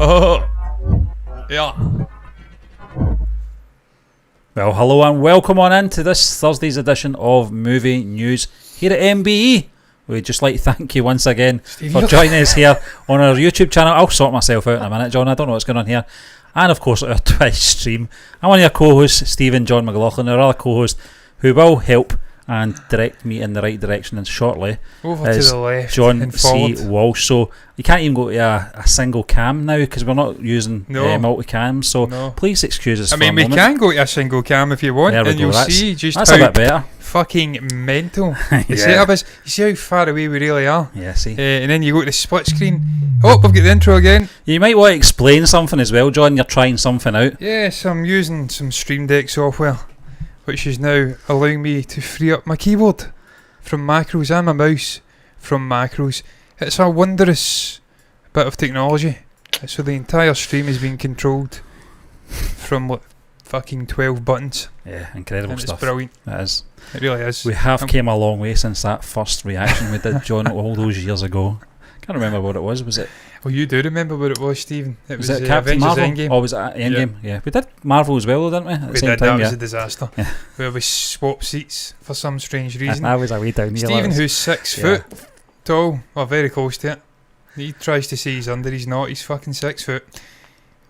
Oh, yeah. Well, hello and welcome on in to this Thursday's edition of Movie News here at MBE. We'd just like to thank you once again for joining us here on our YouTube channel. I'll sort myself out in a minute, John. I don't know what's going on here. And of course, our Twitch stream. I'm one of your co-hosts, Stephen John McLaughlin, our other co-host, who will help and direct me in the right direction. And shortly over is to the left, John and C. forward. Walsh. So you can't even go to a single cam now because we're not using multi-cam. So please excuse us. I mean, we can go to a single cam if you want, and you'll see just that's how a bit better. Fucking mental the setup is. You see how far away we really are. Yeah, see. And then you go to the split screen. Oh, we've got the intro again. You might want to explain something as well, John. You're trying something out. Yes, I'm using some Stream Deck software, which is now allowing me to free up my keyboard from macros and my mouse from macros. It's a wondrous bit of technology. So the entire stream is being controlled from fucking 12 buttons. Yeah, incredible and stuff. It's brilliant. It is. It really is. We have came a long way since that first reaction we did, John, all those years ago. Can't remember what it was. Was it? Oh, you do remember what it was, Stephen? It was it Captain Avengers Marvel? Endgame. Oh, was it Endgame? Yeah. We did Marvel as well, didn't we? At the same time, That was a disaster. Yeah. Where we swapped seats for some strange reason. I was a wee down here. Stephen, who's 6 foot tall, or very close to it, he tries to say he's under, he's not, he's fucking 6 foot,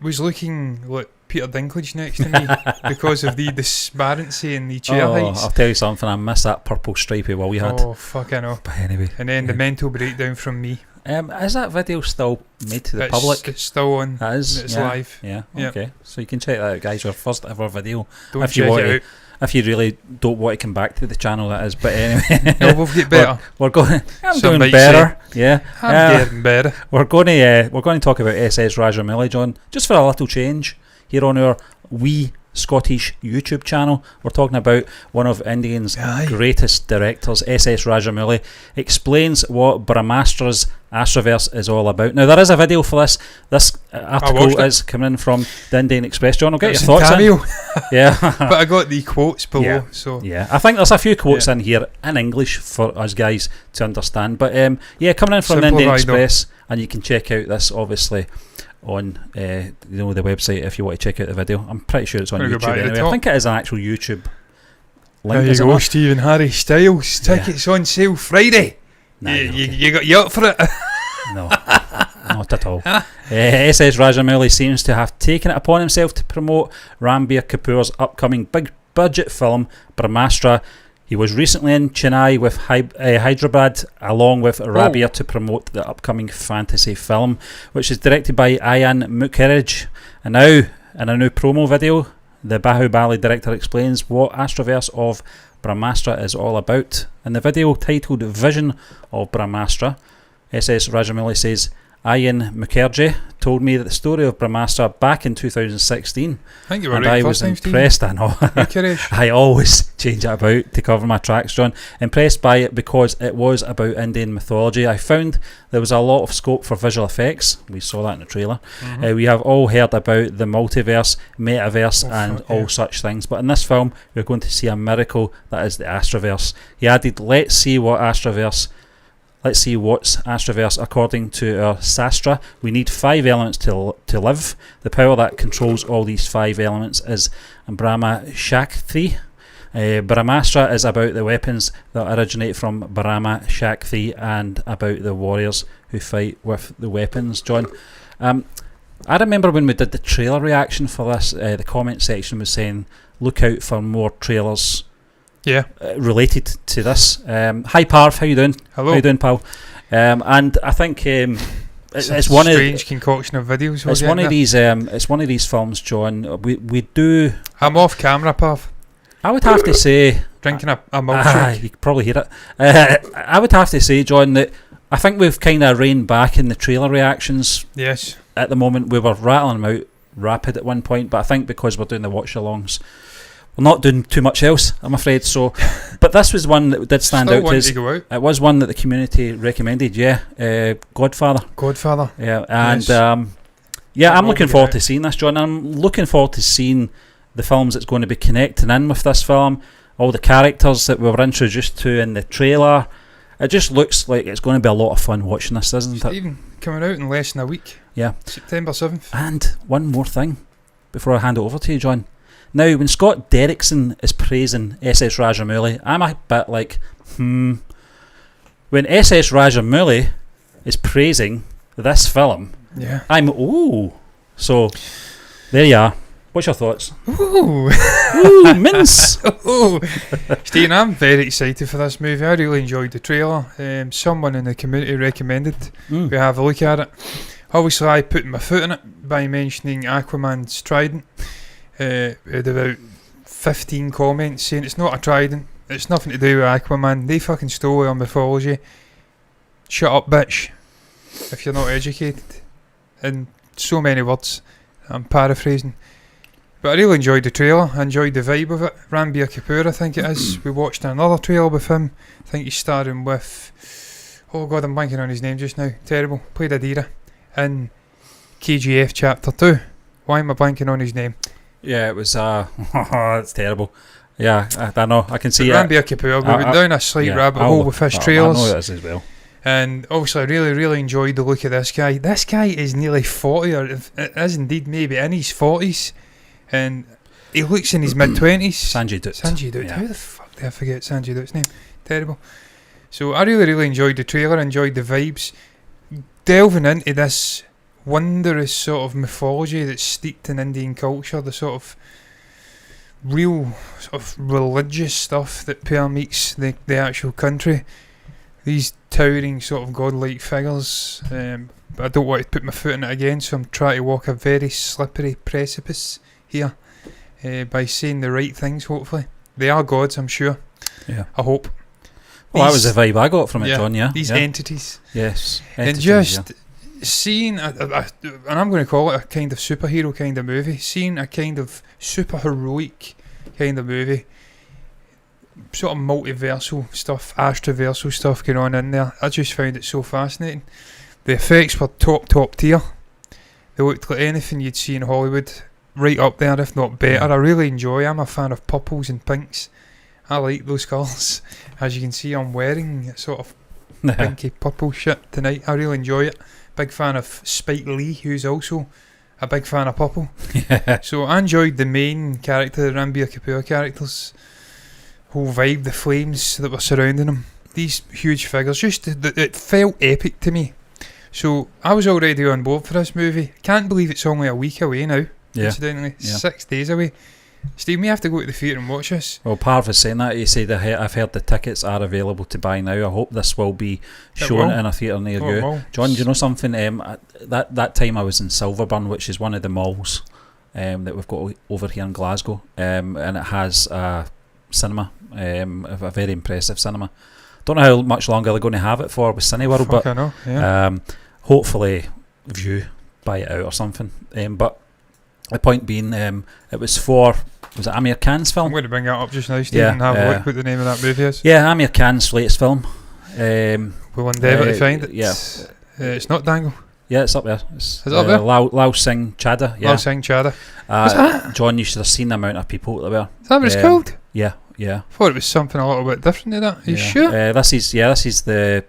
was looking like Peter Dinklage next to me because of the disparity in the chair heights. I'll tell you something, I miss that purple stripy wall you had. Oh, fuck, I know. But anyway. And then the mental breakdown from me. Is that video still made to the public? It's still on. It is. It's live. Yeah. Okay. So you can check that out, guys. Our first ever video. Don't if you check want it out. If you really don't want to come back to the channel, that is. But anyway, no, we'll get better. We're going. I'm Some doing better. Yeah, I'm getting better. We're going to talk about SS Rajamouli, John, just for a little change here on our wee Scottish YouTube channel. We're talking about one of Indian's greatest directors, SS Rajamouli, explains what Brahmastra's Astraverse is all about. Now, there is a video for this. This article is coming in from the Indian Express. John, I'll get your thoughts in. Yeah. But I got the quotes below. I think there's a few quotes in here in English for us guys to understand. But coming in from the Indian Express, and you can check out this, obviously, on the website if you want to check out the video. I'm pretty sure it's on YouTube anyway. I think it is an actual YouTube link. There you go, Stephen Harry Styles. Tickets on sale Friday. Nah, you up for it? No, not at all. SS Rajamouli seems to have taken it upon himself to promote Ranbir Kapoor's upcoming big budget film Brahmastra. He was recently in Chennai with Hyderabad along with Rabia to promote the upcoming fantasy film, which is directed by Ayan Mukherjee. And now, in a new promo video, the Bahubali director explains what Astraverse of Brahmastra is all about. In the video titled Vision of Brahmastra, SS Rajamouli says, Ayan Mukherjee told me that the story of Brahmastra back in 2016. I think you were and right. I was impressed. I know. I always change it about to cover my tracks, John. Impressed by it because it was about Indian mythology. I found there was a lot of scope for visual effects. We saw that in the trailer. We have all heard about the multiverse, metaverse, and all such things. But in this film, we're going to see a miracle that is the Astraverse. He added, let's see what's Astraverse according to our Sastra. We need 5 elements to live. The power that controls all these 5 elements is Brahma Shakti. Brahmastra is about the weapons that originate from Brahma Shakti and about the warriors who fight with the weapons. John, I remember when we did the trailer reaction for this, the comment section was saying look out for more trailers related to this. Hi Parv, how you doing? Hello. How you doing, pal? And I think it's one strange concoction of videos. It's one of these films, John. We do. I'm off camera, Parv. I would have to say drinking a milkshake. You can probably hear it. I would have to say, John, that I think we've kind of reined back in the trailer reactions. Yes. At the moment, we were rattling them out rapid at one point, but I think because we're doing the watch-alongs, we're not doing too much else, I'm afraid. So, but this was one that did stand out. It was one that the community recommended. Godfather. Yeah, and I'm looking forward to seeing this, John. I'm looking forward to seeing the films that's going to be connecting in with this film. All the characters that we were introduced to in the trailer. It just looks like it's going to be a lot of fun watching this, doesn't it? Even coming out in less than a week. Yeah. September 7th. And one more thing before I hand it over to you, John. Now, when Scott Derrickson is praising SS Rajamouli, I'm a bit like, When SS Rajamouli is praising this film, I'm, So, there you are. What's your thoughts? Ooh. Ooh, mince. Ooh. Stephen, I'm very excited for this movie. I really enjoyed the trailer. Someone in the community recommended we have a look at it. Obviously, I put my foot in it by mentioning Aquaman's trident. Had about 15 comments saying it's not a trident, it's nothing to do with Aquaman, they fucking stole our mythology. Shut up, bitch, if you're not educated. In so many words, I'm paraphrasing. But I really enjoyed the trailer, I enjoyed the vibe of it. Ranbir Kapoor, I think it is. We watched another trailer with him. I think he's starring with, oh god, I'm blanking on his name just now. Terrible. Played Adira in KGF Chapter 2. Why am I blanking on his name? Yeah, it was. It's terrible. Yeah, I don't know. I can see it. Ranbir Kapoor. We went down a slight rabbit hole with his trailers. I know it is as well. And obviously, I really, really enjoyed the look of this guy. This guy is nearly 40, or is indeed maybe in his 40s, and he looks in his mid-20s. Sanjay Dutt. Sanjay Dutt. Yeah. How the fuck did I forget Sanjay Dutt's name? Terrible. So I really, really enjoyed the trailer, enjoyed the vibes. Delving into this wondrous sort of mythology that's steeped in Indian culture, the sort of real sort of religious stuff that permeates the actual country. These towering sort of godlike figures. But I don't want to put my foot in it again, so I'm trying to walk a very slippery precipice here by saying the right things, hopefully. They are gods, I'm sure. Yeah. I hope. Well, that was the vibe I got from it, John, yeah. These entities. Yes. And just seeing, and I'm going to call it a kind of superhero kind of movie, seeing a kind of super heroic kind of movie, sort of multiversal stuff, Astraversal stuff going on in there. I just found it so fascinating. The effects were top tier. They looked like anything you'd see in Hollywood, right up there, if not better. I really enjoy. I'm a fan of purples and pinks. I like those colours. As you can see, I'm wearing sort of pinky purple shit tonight. I really enjoy it. Big fan of Spike Lee, who's also a big fan of purple. So I enjoyed the main character, the Ranbir Kapoor characters, whole vibe, the flames that were surrounding him. These huge figures, it felt epic to me. So I was already on board for this movie. Can't believe it's only a week away now. Incidentally, 6 days away. Steve, we have to go to the theatre and watch this. Well, Parv is saying that. He said, I've heard the tickets are available to buy now. I hope this will be shown in a theatre near you. John, do you know something? That time I was in Silverburn, which is one of the malls that we've got over here in Glasgow, and it has a cinema, a very impressive cinema. Don't know how much longer they're going to have it for with Cineworld, but I know, yeah. Hopefully View buy it out or something. But the point being, it was it Amir Khan's film? I'm going to bring that up just now, Steve, and have a look what the name of that movie is. Yeah, Amir Khan's latest film. We'll endeavour to find it. Yeah. It's not Dangle. Yeah, it's up there. Is it up there? Lao Singh Chadha. Yeah. Lao Singh Chadha. John, you should have seen the amount of people that were. Is that what it's called? Yeah. I thought it was something a little bit different to that. Are you sure? This is the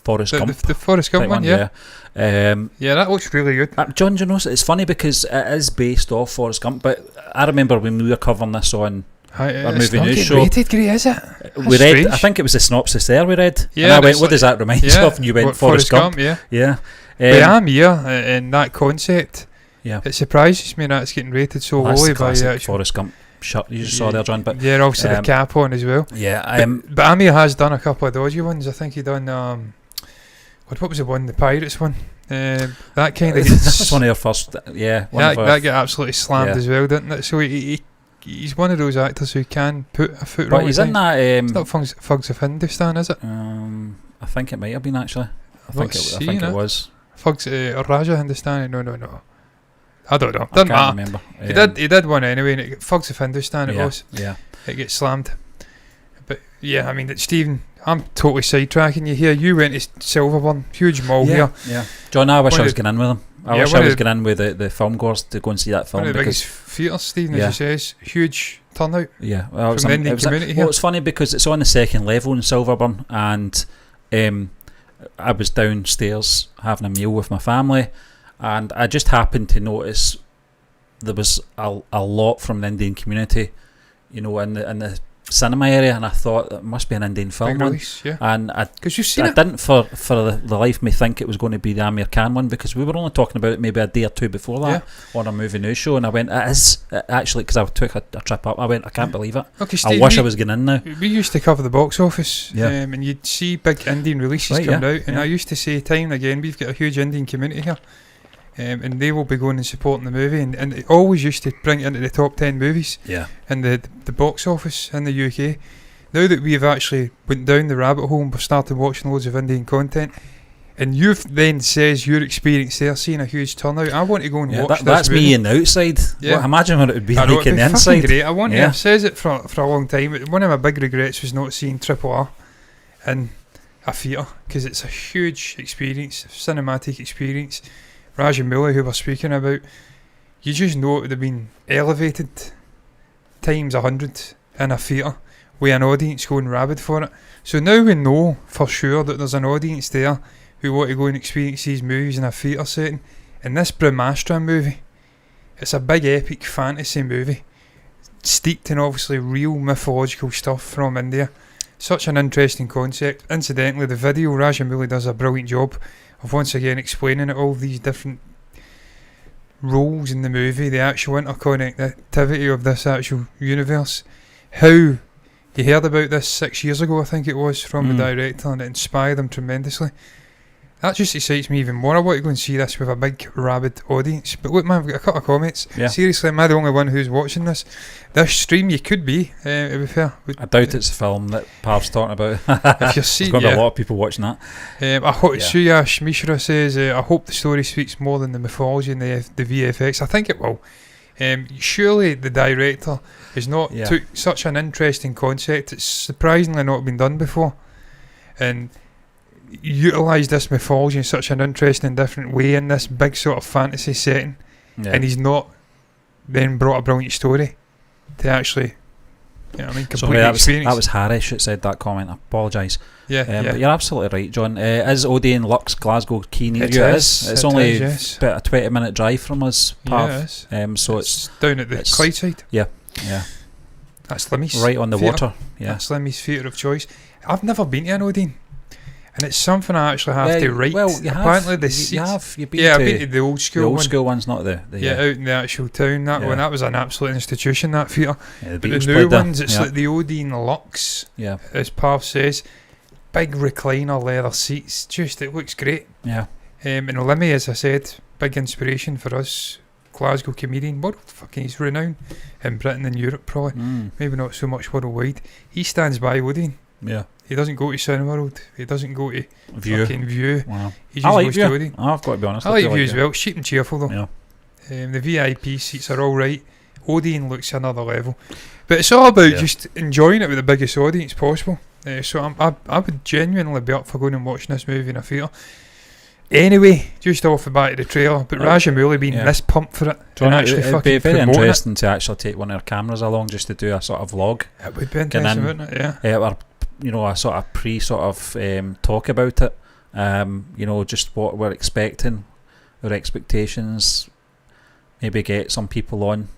Forrest Gump. The Forrest Gump one, yeah. Yeah, that looks really good. John, you know, it's funny because it is based off Forrest Gump, but I remember when we were covering this on our movie news show. Rated, Gray, is it? We read. Strange. I think it was the synopsis there. We read. Yeah. And I went, "What does that remind you of?" And you went, "Forrest Gump." Yeah. Yeah. But I'm here in that concept. Yeah. It surprises me that it's getting rated so lowly by the actual Forrest Gump shirt you just saw there, John. But yeah, obviously the cap on as well. Yeah. But Amir has done a couple of dodgy ones. I think he done what was the one? The Pirates one. That kind of that's one of your first. Yeah. That got absolutely slammed as well, didn't it? So he's one of those actors who can put a foot wrong. But he's in that. It's not Thugs of Hindustan, is it? I think it might have been actually. I think it was. Thugs Raja Hindustan. No. I don't know. I can't remember. He did one anyway. And Thugs of Hindustan. It was. Yeah. It gets slammed. But yeah, I mean, Stephen, I'm totally sidetracking you here. You went to Silverburn, huge mall here. Yeah. John, I wish I was getting in with him. I wish I was getting in with the film goers to go and see that film. One of the biggest theatres, Stephen, as you says. Huge turnout. Yeah. Well, from the Indian community here. Well, it's funny because it's on the second level in Silverburn, and I was downstairs having a meal with my family, and I just happened to notice there was a lot from the Indian community, you know, in the cinema area, and I thought it must be an Indian film Big one. release, yeah. And Because you've seen I it. didn't for the life of me think it was going to be the Amir Khan one, because we were only talking about it maybe a day or two before that on a movie news show, and I went, it is actually, because I took a trip up, I went, I can't believe it. Okay, I Steve, wish I was getting in now. We used to cover the box office, Yeah. and you'd see big Indian releases Right, coming yeah, out, and yeah. I used to say time and again, we've got a huge Indian community here, and they will be going and supporting the movie, and it always used to bring it into the top 10 movies Yeah. in the box office in the UK. Now that we've actually went down the rabbit hole and we've started watching loads of Indian content, and you've then says your experience there, seeing a huge turnout, I want to go and watch this That's movie. me on the outside. Yeah. Well, imagine what it would be I know, like it'd in be the fucking inside. great. I want to, Yeah. I've said it for a long time. One of my big regrets was not seeing Triple R in a theatre, because it's a huge experience, cinematic experience. Rajamouli, who we're speaking about, you just know it would have been elevated times 100 in a theatre with an audience going rabid for it. So now we know for sure that there's an audience there who want to go and experience these movies in a theatre setting. And this Brahmastra movie, it's a big epic fantasy movie steeped in obviously real mythological stuff from India. Such an interesting concept. Incidentally, the video, Rajamouli does a brilliant job of once again explaining it, all these different roles in the movie, the actual interconnectivity of this actual universe. How he heard about this 6 years ago, I think it was, from the director, and it inspired him tremendously. That just excites me even more. I want to go and see this with a big rabid audience. But look, man, I've got a couple of comments. Yeah. Seriously, am I the only one who's watching this? This stream, you could be, to be fair. I doubt it's a film that Pav's talking about. If you're seeing, There's going to be a lot of people watching that. I hope Yeah. Suyash Mishra says, I hope the story speaks more than the mythology and the VFX. I think it will. Surely the director has not took such an interesting concept. It's surprisingly not been done before, and utilised this mythology in such an interesting and different way in this big sort of fantasy setting. Yeah. And he's not then brought a brilliant story to actually, completely Sorry, that experience. was Harish that said that comment. I apologise. Yeah. But you're absolutely right, John. Is Odeon Lux Glasgow key near It you? It is. is. It's It only is, yes. about a 20-minute drive from us, Pav. Yes. So it's down at the Clydeside. yeah, That's Limmy's. right on the theatre. water. Yeah, That's Limmy's theatre of choice. I've never been to an Odeon, and it's something I actually have to write. Well, you Apparently have. the You seats. have. You've been Yeah, I've to been to the old school the old one. school one's not the Out in the actual town. That one, that was an absolute institution. That theatre. the But Beatles the new played there. ones, it's like the Odeon Lux, Yeah, as Pav says. Big recliner leather seats. Just, it looks great. yeah. And Limmy, as I said, big inspiration for us. Glasgow comedian, world fucking, he's renowned in Britain and Europe probably. Maybe not so much worldwide. He stands by Odeon. Yeah. He doesn't go to Cineworld. He doesn't go to View. fucking View. Wow. He I just like goes View. to Odeon. I've got to be honest. I like feel View as it. well. It's cheap and cheerful though. Yeah. The VIP seats are all right. Odeon looks another level. But it's all about just enjoying it with the biggest audience possible. So I would genuinely be up for going and watching this movie in a theatre. Anyway, just off the back of the trailer, but Rajamouli being this pumped for it. John, and actually it'd be fucking very promoting interesting to actually take one of our cameras along just to do a sort of vlog. It would be interesting, wouldn't it? Yeah. Or, a sort of talk about it. Just what we're expecting, our expectations. Maybe get some people on,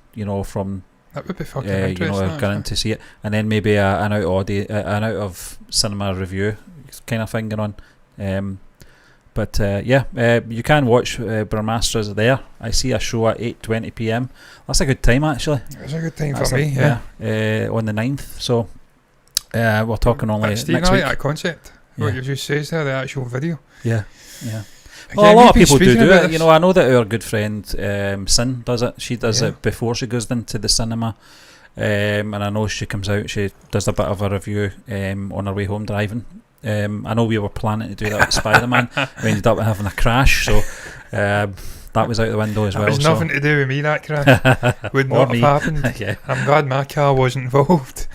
from That would be fucking interesting. going to see it, and then maybe an out of cinema review kind of thing going on. You can watch Brahmastra's there. I see a show at 8:20 p.m. That's a good time actually. It's a good time for me. Yeah. On the 9th. So we're talking only Steve, next I like week. that concept. What you just says there, the actual video. Yeah. Again, Well, a lot of we've been people do speaking about it. this. I know that our good friend Sin does it. She does it before she goes into the cinema. And I know she comes out, she does a bit of a review on her way home driving. I know we were planning to do that with Spider-Man. We ended up having a crash, so that was out the window as well. It was nothing to do with me, that crash. Would not have happened. Yeah. I'm glad my car wasn't involved.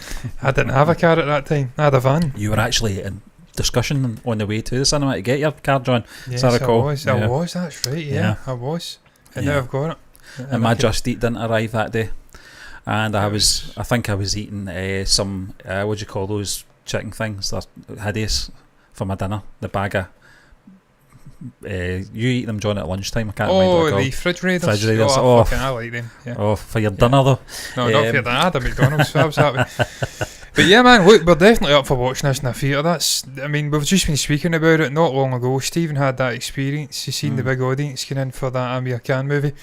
I didn't have a car at that time. I had a van. You were actually in discussion on the way to the cinema to get your car, John. Yes, I recall. I was, that's right, yeah. I was. And now I've got it. And my Just Eat didn't arrive that day. And I think I was eating some, what do you call those chicken things? They're hideous for my dinner. The bag of, you eat them, John, at lunchtime. I can't remember what the they're fridge raiders. Refrigerators. Fucking, I like them. Yeah. Oh, for your dinner though. No, not for your dinner. I had a McDonald's, so I was happy. But yeah, man, look, we're definitely up for watching this in a theatre. We've just been speaking about it not long ago. Stephen had that experience. He's seen the big audience get in for that Amir Khan movie,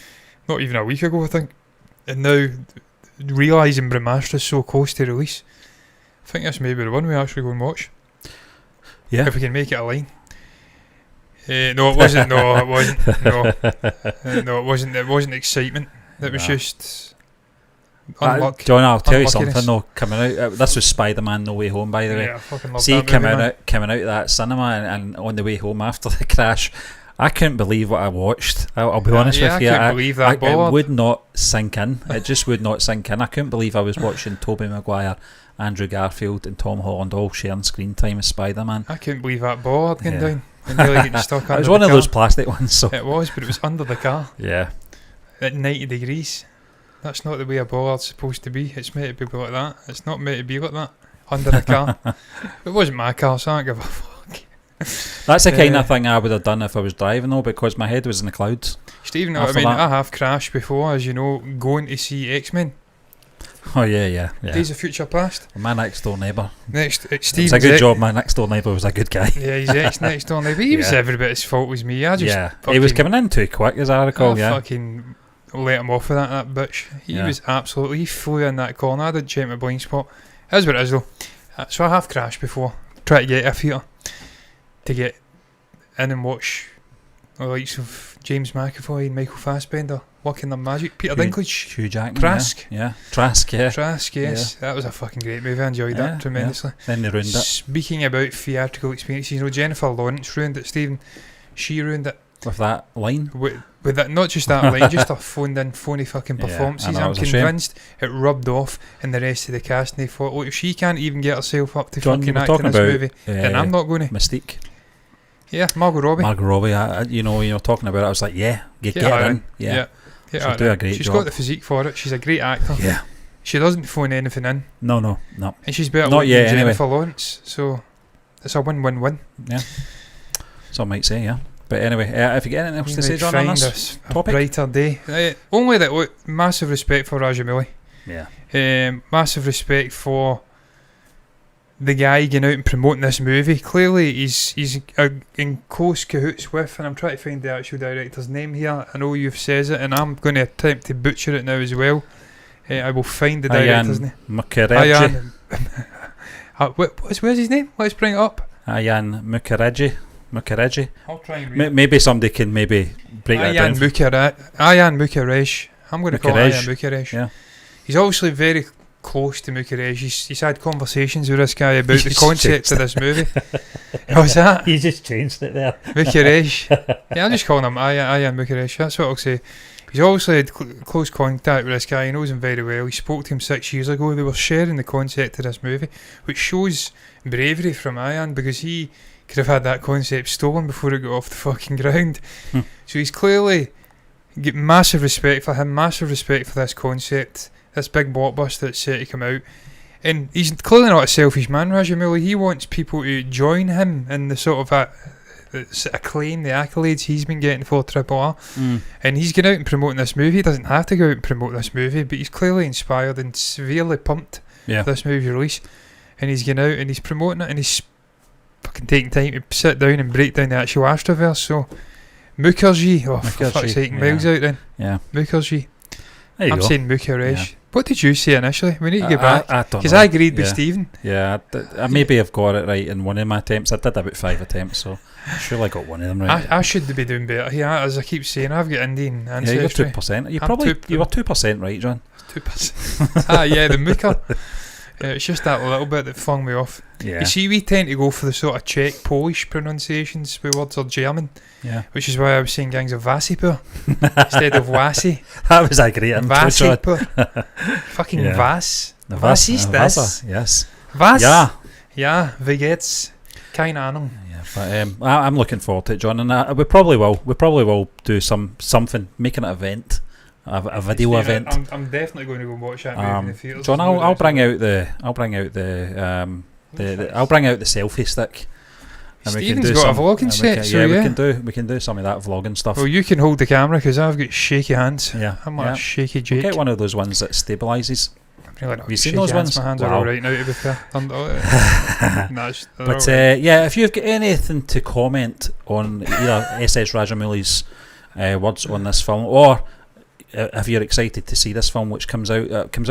not even a week ago, I think. And now, realising Brahmastra is so close to release, I think this may be the one we actually go and watch. Yeah. If we can make it a line. No, it wasn't. No, it wasn't. No, no, it wasn't. It wasn't excitement. It was just unluck. John, I'll tell you unluckiness. something though. Coming out, this was Spider-Man: No Way Home, by the way. Yeah, I fucking love See, that movie, coming out of that cinema and on the way home after the crash, I couldn't believe what I watched. I'll be honest with you. I couldn't believe that it would not sink in. It just would not sink in. I couldn't believe I was watching Tobey Maguire, Andrew Garfield and Tom Holland all sharing screen time as Spider-Man. I couldn't believe that ball had gone down and nearly getting stuck under the car. It was one of those plastic ones. So it was, but it was under the car. Yeah. At 90 degrees. That's not the way a bollard's supposed to be. It's meant to be like that. It's not meant to be like that. Under a car. It wasn't my car, so I don't give a fuck. That's the kind of thing I would have done if I was driving though, because my head was in the clouds. Stephen, I have crashed before, as you know, going to see X-Men. Oh yeah. Days of Future Past. My next door neighbour. Steve. It was a good job. My next door neighbour was a good guy. Yeah, he's next door neighbour. He was every bit as fault as me. He was coming in too quick, as I recall. I fucking let him off with that bitch. He flew in that corner. I did check my blind spot. It is what it is though. So I have crashed before. Try to get a theatre to get in and watch the likes of James McAvoy and Michael Fassbender working their magic. Peter Dinklage, Hugh Jackman, Trask, Trask, yes, that was a fucking great movie. I enjoyed that tremendously. Then they ruined it. Speaking about theatrical experiences, you know, Jennifer Lawrence ruined it. Stephen, she ruined it with that line. With that, not just that line, just her phony fucking performances. I'm convinced it rubbed off in the rest of the cast, and they thought, look, if she can't even get herself up to fucking act in this movie, then I'm not going to. Mystique. Yeah, Margot Robbie. You're talking about it. I was like, get her in. Yeah. She'll do a great job. She's got the physique for it. She's a great actor. Yeah. She doesn't phone anything in. No. And she's better not yet, than anyway. Jennifer Lawrence. So it's a win-win-win. Yeah. Some might say, yeah. But anyway, if you get anything else to say, John, on this topic? A brighter day. Only that, look, massive respect for Rajamouli. Yeah. Massive respect for the guy getting out and promoting this movie. Clearly he's in close cahoots with, and I'm trying to find the actual director's name here. I know you've says it, and I'm going to attempt to butcher it now as well. I will find the director's name. Mukherjee. Where's his name? Let's bring it up. Ayan Mukherjee. I'll try and read. Maybe somebody can break that down. Ayan Mukherjee. I'm going to call it Ayan Mukherjee. Yeah. He's obviously very close to Mukherjee. He's had conversations with this guy about the concept of this movie. What's that? You just changed it there. Mukherjee. Yeah, I'm just calling him Ayan Mukherjee. That's what I'll say. He's obviously had close contact with this guy. He knows him very well. He spoke to him 6 years ago. They were sharing the concept of this movie, which shows bravery from Ayan, because he could have had that concept stolen before it got off the fucking ground. So he's clearly get massive respect for him, massive respect for this concept, this big blockbuster that's set to come out. And he's clearly not a selfish man, Rajamouli. He wants people to join him in the sort of acclaim, the accolades he's been getting for Triple R. And he's going out and promoting this movie. He doesn't have to go out and promote this movie, but he's clearly inspired and severely pumped for this movie release. And he's going out and he's promoting it, and he's fucking taking time to sit down and break down the actual Astraverse. So Mukherjee, for fuck's sake, miles out then. Yeah. Mukherjee. I'm go. Saying Mukherjee. Yeah. What did you say initially? We need to get back. I don't know. Because I agreed with Stephen. Yeah, I maybe have got it right in one of my attempts. I did about 5 attempts, so I'm sure I got one of them right. I should be doing better here. As I keep saying, I've got Indian ancestry. Yeah, you're 2%. You were 2% right, John. 2%. Yeah, the Mooker. It's just that little bit that flung me off. Yeah. You see, we tend to go for the sort of Czech, Polish pronunciations with words or German. Yeah. Which is why I was saying gangs of Vasipur instead of Wasi. That was a great intro, Vasipur. Fucking Vas. Was ist das? Yes. Was? Ja, wie geht's? Keine Ahnung. Yeah, but I'm looking forward to it, John, and we probably will do something, make an event. A video event. I'm definitely going to go and watch that movie in the theatres. John, I'll bring out the selfie stick. Stephen's got a vlogging set, so we can do some of that vlogging stuff. Well, you can hold the camera because I've got shaky hands. Yeah, I'm a shaky Jake. Get one of those ones that stabilises. Really Have you seen those ones? My hands are Wow. all right now, to be fair. But yeah, if you've got anything to comment on either SS Rajamouli's words on this film, or if you're excited to see this film, which comes out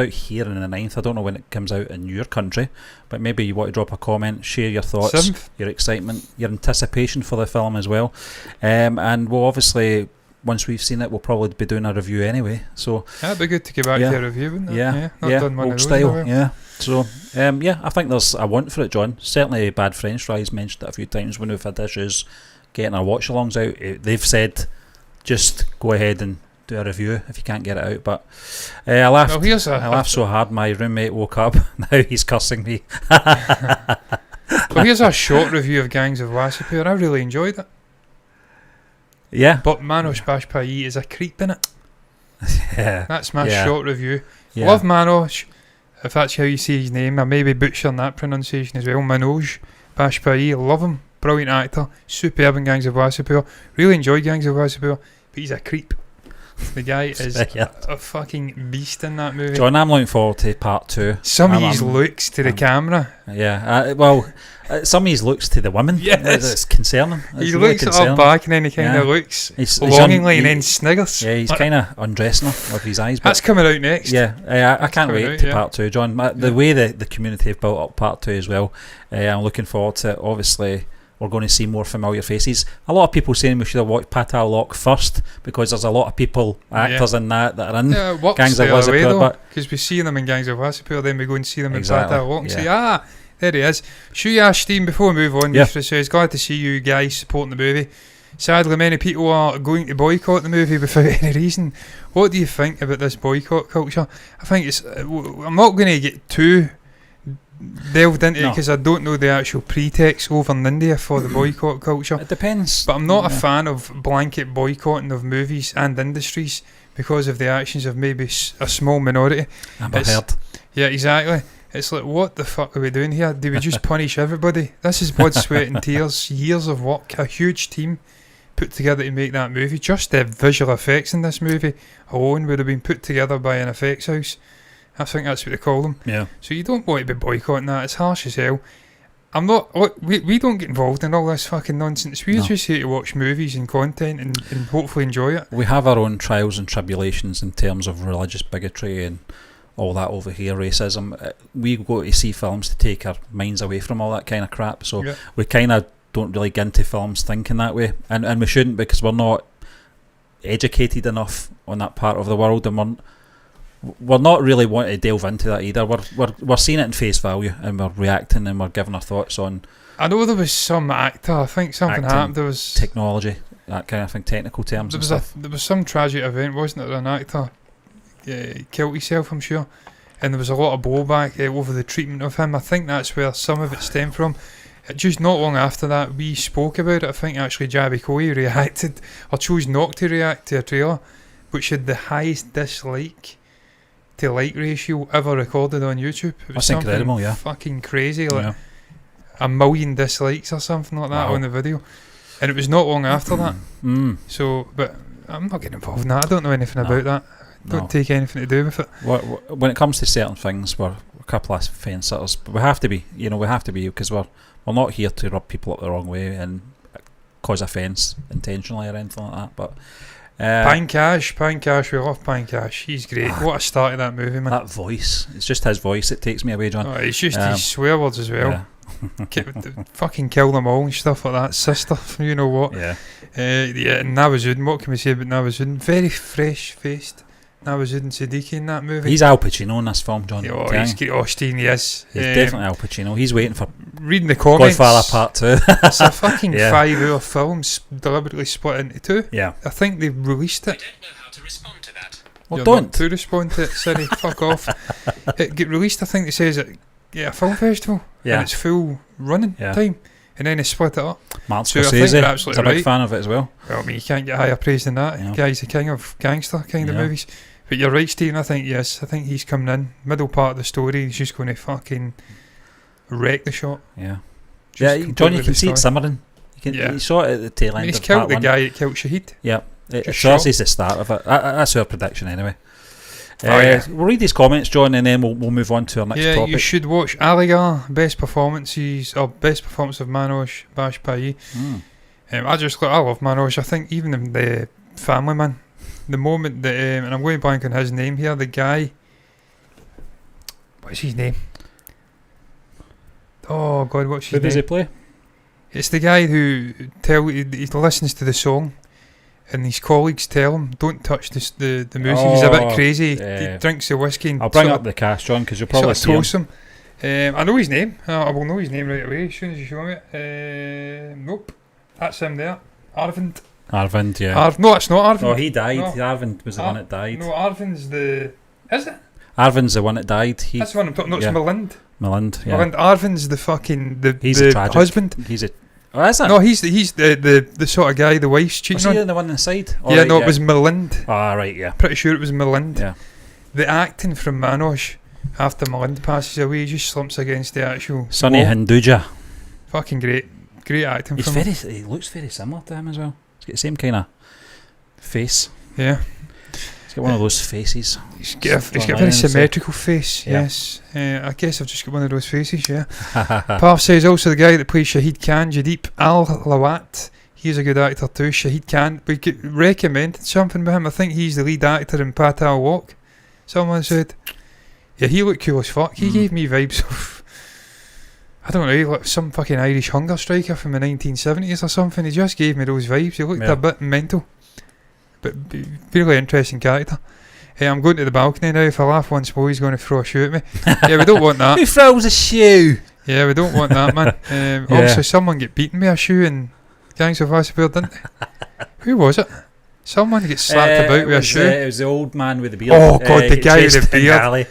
here on the 9th. I don't know when it comes out in your country, but maybe you want to drop a comment, share your thoughts, 7th. Your excitement, your anticipation for the film as well. And we'll obviously, once we've seen it, we'll probably be doing a review anyway. So that'd be good to get back to a review, wouldn't it? Yeah, Not done one old of those style. in a while. Yeah. So I think there's a want for it, John. Certainly, Bad French Fries mentioned it a few times when we've had issues getting our watch-alongs out. They've said just go ahead and do a review if you can't get it out. But I laughed. I laughed so hard my roommate woke up. Now he's cursing me. Well, here's a short review of Gangs of Wasseypur. I really enjoyed it. Yeah. But Manos Bajpayee is a creep in it. Yeah. That's my short review. Yeah. Love Manos, if that's how you say his name. I may be butchering that pronunciation as well. Manoj Bajpayee, love him. Brilliant actor. Superb in Gangs of Wasseypur. Really enjoyed Gangs of Wasseypur. But he's a creep. The guy is a fucking beast in that movie. John, I'm looking forward to part 2. Some of his looks to the camera. Yeah, some of his looks to the women. Yes. It's concerning. It's He really looks concerning. up back and then he kind of looks He's longingly and then sniggers. Yeah, he's kind of undressing her with his eyes. But That's coming out next. Yeah, I can't wait to part 2, John. The way the community have built up part 2 as well, I'm looking forward to it. Obviously, we're going to see more familiar faces. A lot of people saying we should have watched Patal Lock first because there's a lot of people, actors in that are in Gangs of Wasseypur. Because we see them in Gangs of Wasseypur, then we go and see them in Exactly, Patal Lock and say, there he is. Shuya Steen, before we move on, just says, glad to see you guys supporting the movie. Sadly, many people are going to boycott the movie without any reason. What do you think about this boycott culture? I think it's... I'm not going to get too delved into it because I don't know the actual pretext over in India for the boycott culture. It depends. But I'm not a fan of blanket boycotting of movies and industries because of the actions of maybe a small minority. Heard. Yeah, exactly. It's like, what the fuck are we doing here? Do we just punish everybody? This is blood, sweat and tears, years of work, a huge team put together to make that movie. Just the visual effects in this movie alone would have been put together by an effects house. I think that's what they call them. Yeah. So you don't want to be boycotting that. It's harsh as hell. I'm not. We don't get involved in all this fucking nonsense. We just here to watch movies and content and hopefully enjoy it. We have our own trials and tribulations in terms of religious bigotry and all that over here, racism. We go to see films to take our minds away from all that kind of crap. So we kind of don't really get into films thinking that way, and we shouldn't because we're not educated enough on that part of the world, and we're not really wanting to delve into that either. We're seeing it in face value and we're reacting and we're giving our thoughts on. I know there was some actor, I think something happened, there was technology, that kind of thing, technical terms and stuff. There was some tragic event, wasn't it? An actor killed himself, I'm sure, and there was a lot of blowback over the treatment of him. I think that's where some of it stemmed from. Just not long after that we spoke about it. I think actually Jabby Coy reacted or chose not to react to a trailer which had the highest dislike to like ratio ever recorded on YouTube. It was That's incredible, fucking crazy, like 1 million dislikes or something like that on the video, and it was not long after that. So, but I'm not getting involved in that. I don't know anything about that. Don't take anything to do with it. When it comes to certain things, we're a couple of fence sitters, but we have to be. We have to be because we're not here to rub people up the wrong way and cause offence intentionally or anything like that. But Pankaj, we love Pankaj. He's great. What a start to that movie, man. That voice, it's just his voice that takes me away, John. It's just his swear words as well. Fucking kill them all and stuff like that. Sister, you know what? And Nawazuddin, what can we say about Nawazuddin? Very fresh-faced Nawazuddin Siddiqui in that movie. He's Al Pacino in this film, John. He's great. Austin, yes. He's definitely Al Pacino. He's waiting for reading the comments. Godfather Part 2. It's a fucking 5-hour film deliberately split into 2. Yeah. I think they've released it. I don't know how to respond to that. Well, You're don't. not to respond to it, Siri. Fuck off. It get released, I think it says, at a film festival. Yeah. And it's full running time. And then they split it up. Martin So I think Scorsese they're is absolutely a big right. fan of it as well. Well, I mean, you can't get higher praise than that. Yeah. Guy's the king of gangster kind of movies. But you're right, Stephen. I think he's coming in. Middle part of the story, he's just going to fucking wreck the shot. Yeah. Just John, you can completely see it destroy. simmering. You saw it at the tail end He's of killed part the 1. guy that killed Shahid. Yeah. Just Scorsese's the start of it. That's our prediction anyway. We'll read these comments, John, and then we'll move on to our next topic. You should watch Aligar, best performance of Manoj Bajpayee. I love Manoj. I think even in the Family Man, the moment that, and I'm going blank on his name here, the guy, what's his name? Oh God, what's his name? Who does he play? It's the guy who he listens to the song, and his colleagues tell him, don't touch the music. He's a bit crazy. He drinks the whiskey and I'll bring up the cast, John, because you'll probably see him. I know his name. I will know his name right away as soon as you show me it. Nope, that's him there. Arvind, yeah. No, that's not Arvind. No, he died. No. Arvind was the one that died. No, Arvind's is it? Arvind's the one that died. That's the one I'm talking. No, it's Milind. Milind, yeah. Milind. Arvind's the fucking he's the tragic husband. Oh, is it? No, he's the sort of guy the wife's cheating on. Was he the one inside? It was Milind. Ah, right, yeah. Pretty sure it was Milind. Yeah. The acting from Manoj after Milind passes away, he just slumps against the actual Sonny wall. Hinduja. Fucking great acting from him. He looks very similar to him as well. He's got the same kind of face. Yeah. He's got one of those faces. He's got a very symmetrical face, yes. I guess I've just got one of those faces, yeah. Pav says also the guy that plays Shahid Khan, Jadeep Al-Lawat, he's a good actor too. Shahid Khan, we recommended something about him. I think he's the lead actor in Patal Walk. Someone said, yeah, he looked cool as fuck. He gave me vibes of, I don't know, like some fucking Irish hunger striker from the 1970s or something. He just gave me those vibes. He looked a bit mental, but really interesting character. Hey, I'm going to the balcony now. If I laugh once more, he's going to throw a shoe at me. Yeah, we don't want that. Who throws a shoe? Yeah, we don't want that, man. Also, someone get beaten with a shoe in Gangs of Wasseypur, didn't they? Who was it? Someone gets slapped about with a shoe. It was the old man with the beard. Oh God, the guy with the beard.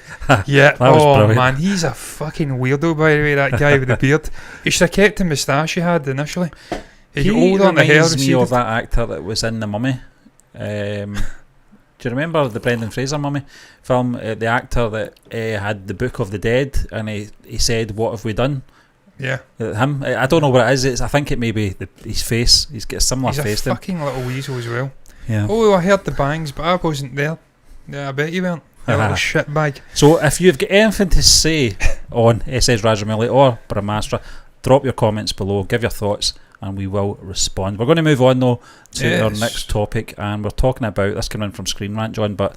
Yeah. That was brilliant. Man, he's a fucking weirdo, by the way. That guy with the beard. He should have kept the moustache he had initially. He reminds me of that actor that was in The Mummy. Do you remember the Brendan Fraser Mummy film? The actor that had the Book of the Dead, and he said, "What have we done?" Yeah. Him. I don't know what it is. I think it may be his face. He's got a similar face. He's a fucking little weasel as well. Yeah. Oh, I heard the bangs, but I wasn't there. Yeah, I bet you weren't. A little shitbag. So if you've got anything to say on SS Rajamouli or Brahmastra, drop your comments below, give your thoughts, and we will respond. We're going to move on though to our next topic, and we're talking about this coming in from Screen Rant, John, but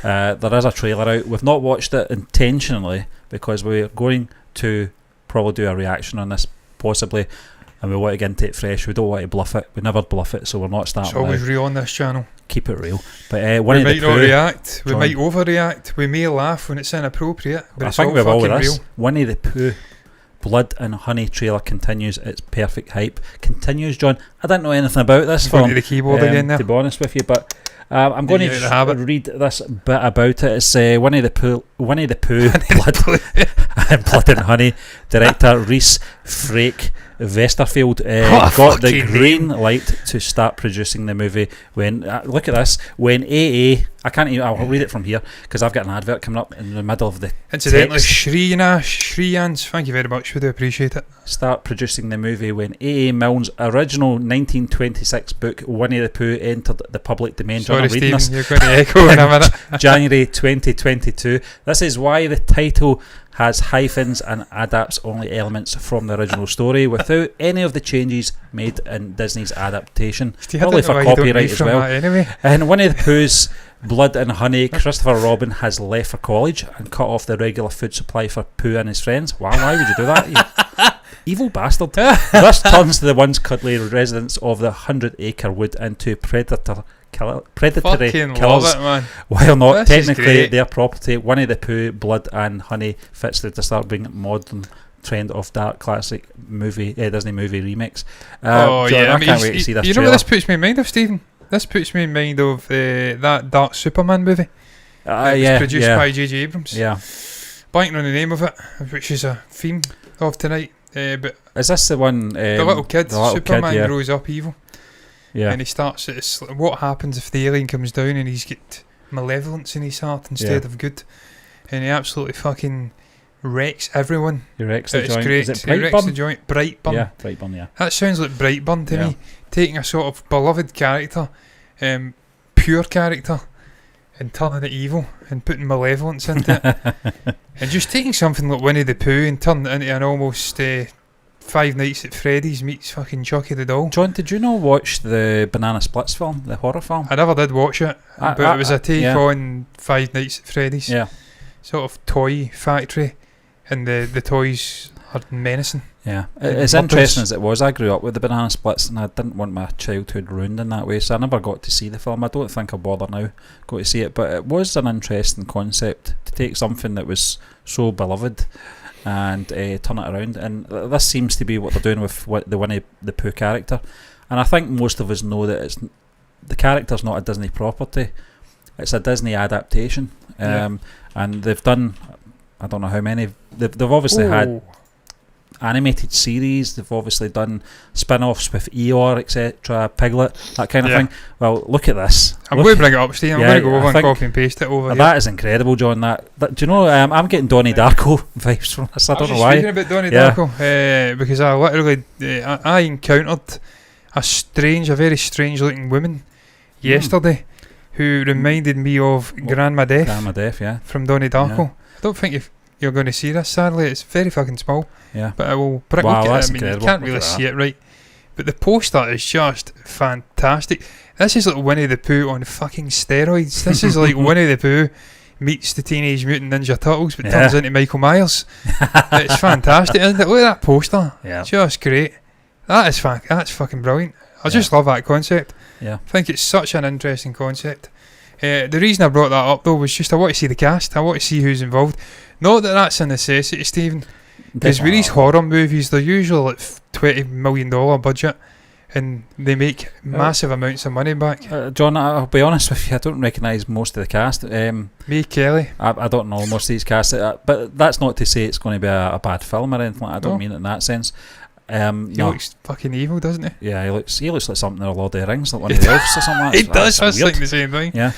there is a trailer out. We've not watched it intentionally because we're going to probably do a reaction on this possibly, and we want to get into it fresh. We don't want to bluff it. We never bluff it, so we're not starting. It's always real on this channel. Keep it real. But we might not react. We might overreact. We may laugh when it's inappropriate. But I it's think all we've all with fucking this. real. Winnie-the-Pooh Blood and Honey trailer continues its perfect hype. Continues, John. I didn't know anything about this film. Going to the keyboard again there. To be honest with you, but I'm going to read this bit about it. It's Winnie-the-Pooh, Blood and Honey. Director Rhys Frake Vesterfield got the green light to start producing the movie when look at this, when I'll read it from here because I've got an advert coming up in the middle of the incidentally Shriyans, thank you very much, we do appreciate it. Start producing the movie when A.A. Milne's original 1926 book Winnie-the-Pooh entered the public domain. Sorry Stephen, you're going to echo in a minute. January 2022. This is why the title has hyphens and adapts only elements from the original story without any of the changes made in Disney's adaptation, probably for copyright as well. Anyway. And Winnie-the-Pooh's Blood and Honey, Christopher Robin has left for college and cut off the regular food supply for Pooh and his friends. Why would you do that? You evil bastard. This turns the once cuddly residents of the 100-acre wood into predatory killers, while not technically their property. Winnie-the-Pooh Blood and Honey fits the disturbing modern trend of dark classic movie Disney movie remakes. John, I can't wait to see this you know what this puts me in mind of, Stephen? This puts me in mind of that Dark Superman movie. It was produced by J.J. Abrams. Yeah. Blanking on the name of it, which is a theme of tonight. But is this the one? The little kid, Superman grows up evil. Yeah. And he starts. It's what happens if the alien comes down and he's got malevolence in his heart instead of good, and he absolutely fucking wrecks everyone. He wrecks the joint. Great. Is it he wrecks the joint. Brightburn. Yeah, Brightburn. Yeah. That sounds like Brightburn to me. Taking a sort of beloved character, pure character, and turning it evil and putting malevolence into it. And just taking something like Winnie-the-Pooh and turning it into an almost Five Nights at Freddy's meets fucking Chucky the Doll. John, did you not watch the Banana Splits film, the horror film? I never did watch it, but it was a take on Five Nights at Freddy's. Yeah. Sort of toy factory, and the toys are menacing. Yeah, it's interesting as it was. I grew up with the Banana Splits, and I didn't want my childhood ruined in that way, so I never got to see the film. I don't think I'll bother now go to see it, but it was an interesting concept to take something that was so beloved and turn it around. And this seems to be what they're doing with the Winnie-the-Pooh character. And I think most of us know that the character's not a Disney property; it's a Disney adaptation. And they've done, I don't know how many. They've obviously had animated series. They've obviously done spin-offs with Eeyore, etc., Piglet, that kind of thing. Well, look at this. I'm going to bring it up, Steve. I'm going to go over and copy and paste it over here. That is incredible, John. That do you know? I'm getting Donnie Darko vibes from this. I don't know why. Speaking about Donnie Darko, because I literally I encountered a very strange looking woman yesterday who reminded me of Grandma Death. Grandma Death, yeah, from Donnie Darko. Yeah. I don't think you're going to see this. Sadly, it's very fucking small. Yeah, but I will. Look at it. I mean, you can't really see it right, but the poster is just fantastic. This is like Winnie-the-Pooh on fucking steroids. This is like Winnie-the-Pooh meets the Teenage Mutant Ninja Turtles, but turns into Michael Myers. It's fantastic, isn't it? Look at that poster. Yeah, just great. That's fucking brilliant. I just love that concept. Yeah, I think it's such an interesting concept. The reason I brought that up though was just I want to see the cast. I want to see who's involved. Not that that's a necessity, Stephen, because with these horror movies, they're usually like $20 million budget, and they make massive amounts of money back. John, I'll be honest with you, I don't recognise most of the cast. Me, Kelly. I don't know most of these casts, but that's not to say it's going to be a bad film or anything. I don't mean it in that sense. He looks fucking evil, doesn't he? Yeah, he looks like something in the Lord of the Rings, like one of the elves or something like that. He does. I was thinking the same thing. Yeah,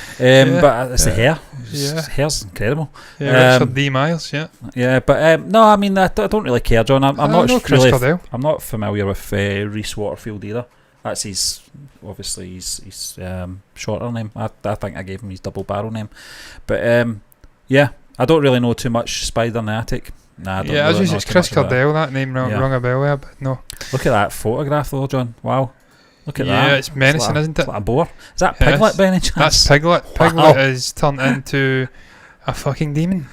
but it's the hair. His hair's incredible. Yeah, Richard D. Miles. Yeah. Yeah, but no, I mean I don't really care, John. I'm not really. I'm not familiar with Reese Waterfield either. That's his shorter name. I think I gave him his double barrel name, but yeah, I don't really know too much. Spider in the Attic. Nah, I don't really know it's Chris Cardell. That name rung a bell there, but no. Look at that photograph though, John. Wow. Look at that. Yeah, it's menacing, isn't it? It's like a boar. Is that Piglet by any chance? That's Piglet. Piglet is turned into a fucking demon.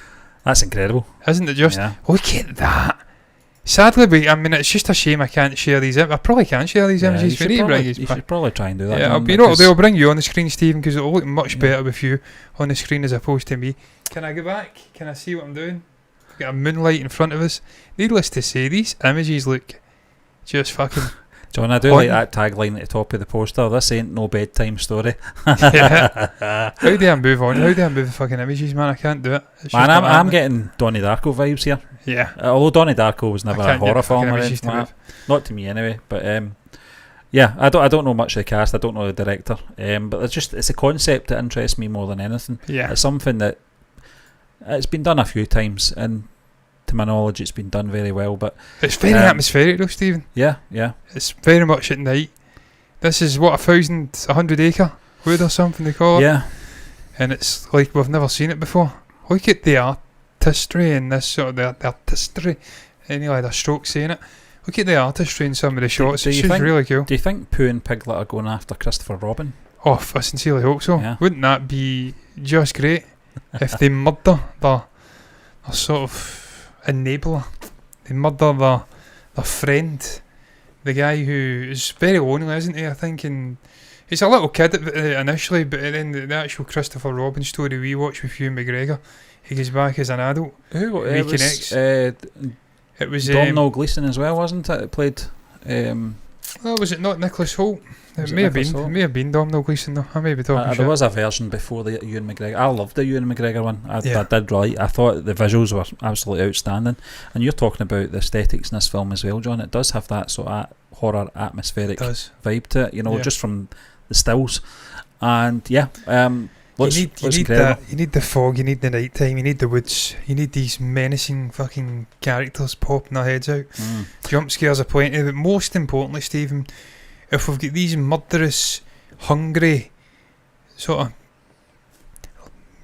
That's incredible. Isn't it just? Yeah. Look at that. Sadly, I mean, it's just a shame I can't share these. I probably can't share these images. You should probably try and do that. Yeah, they'll bring you on the screen, Stephen, because it'll look much better with you on the screen as opposed to me. Can I go back? Can I see what I'm doing? Got a moonlight in front of us. Needless to say, these images look just fucking. John, I do like that tagline at the top of the poster. This ain't no bedtime story. Yeah. How do I move on? How do I move the fucking images, man? I can't do it. Man, I'm getting Donnie Darko vibes here. Yeah. Although Donnie Darko was never a horror film or anything like that. Not to me anyway. But yeah, I don't know much of the cast. I don't know the director. But it's a concept that interests me more than anything. Yeah. It's something that it's been done a few times, and to my knowledge, it's been done very well. But it's very atmospheric, though, Stephen. Yeah. It's very much at night. This is what 100 acre wood or something they call it. Yeah. And it's like we've never seen it before. Look at the artistry in this sort of the artistry. Anyway, had a stroke saying it. Look at the artistry in some of the shots. It's just really cool. Do you think Pooh and Piglet are going after Christopher Robin? Oh, I sincerely hope so. Yeah. Wouldn't that be just great if they murder the sort of enabler? They murder the friend, the guy who is very lonely, isn't he? I think, and he's a little kid initially, but then the actual Christopher Robin story we watched with Hugh McGregor, he goes back as an adult. Who it was Domhnall Gleeson as well, wasn't it? It played. Was it not Nicholas Hoult? It may have been Domhnall Gleeson though. I may be talking shit. There was a version before the Ewan McGregor. I loved the Ewan McGregor one. I did really. I thought the visuals were absolutely outstanding. And you're talking about the aesthetics in this film as well, John. It does have that sort of horror atmospheric vibe to it, just from the stills. And yeah, you need the fog, you need the night time, you need the woods, you need these menacing fucking characters popping their heads out. Jump scares are plenty, but most importantly, Stephen, if we've got these murderous, hungry, sort of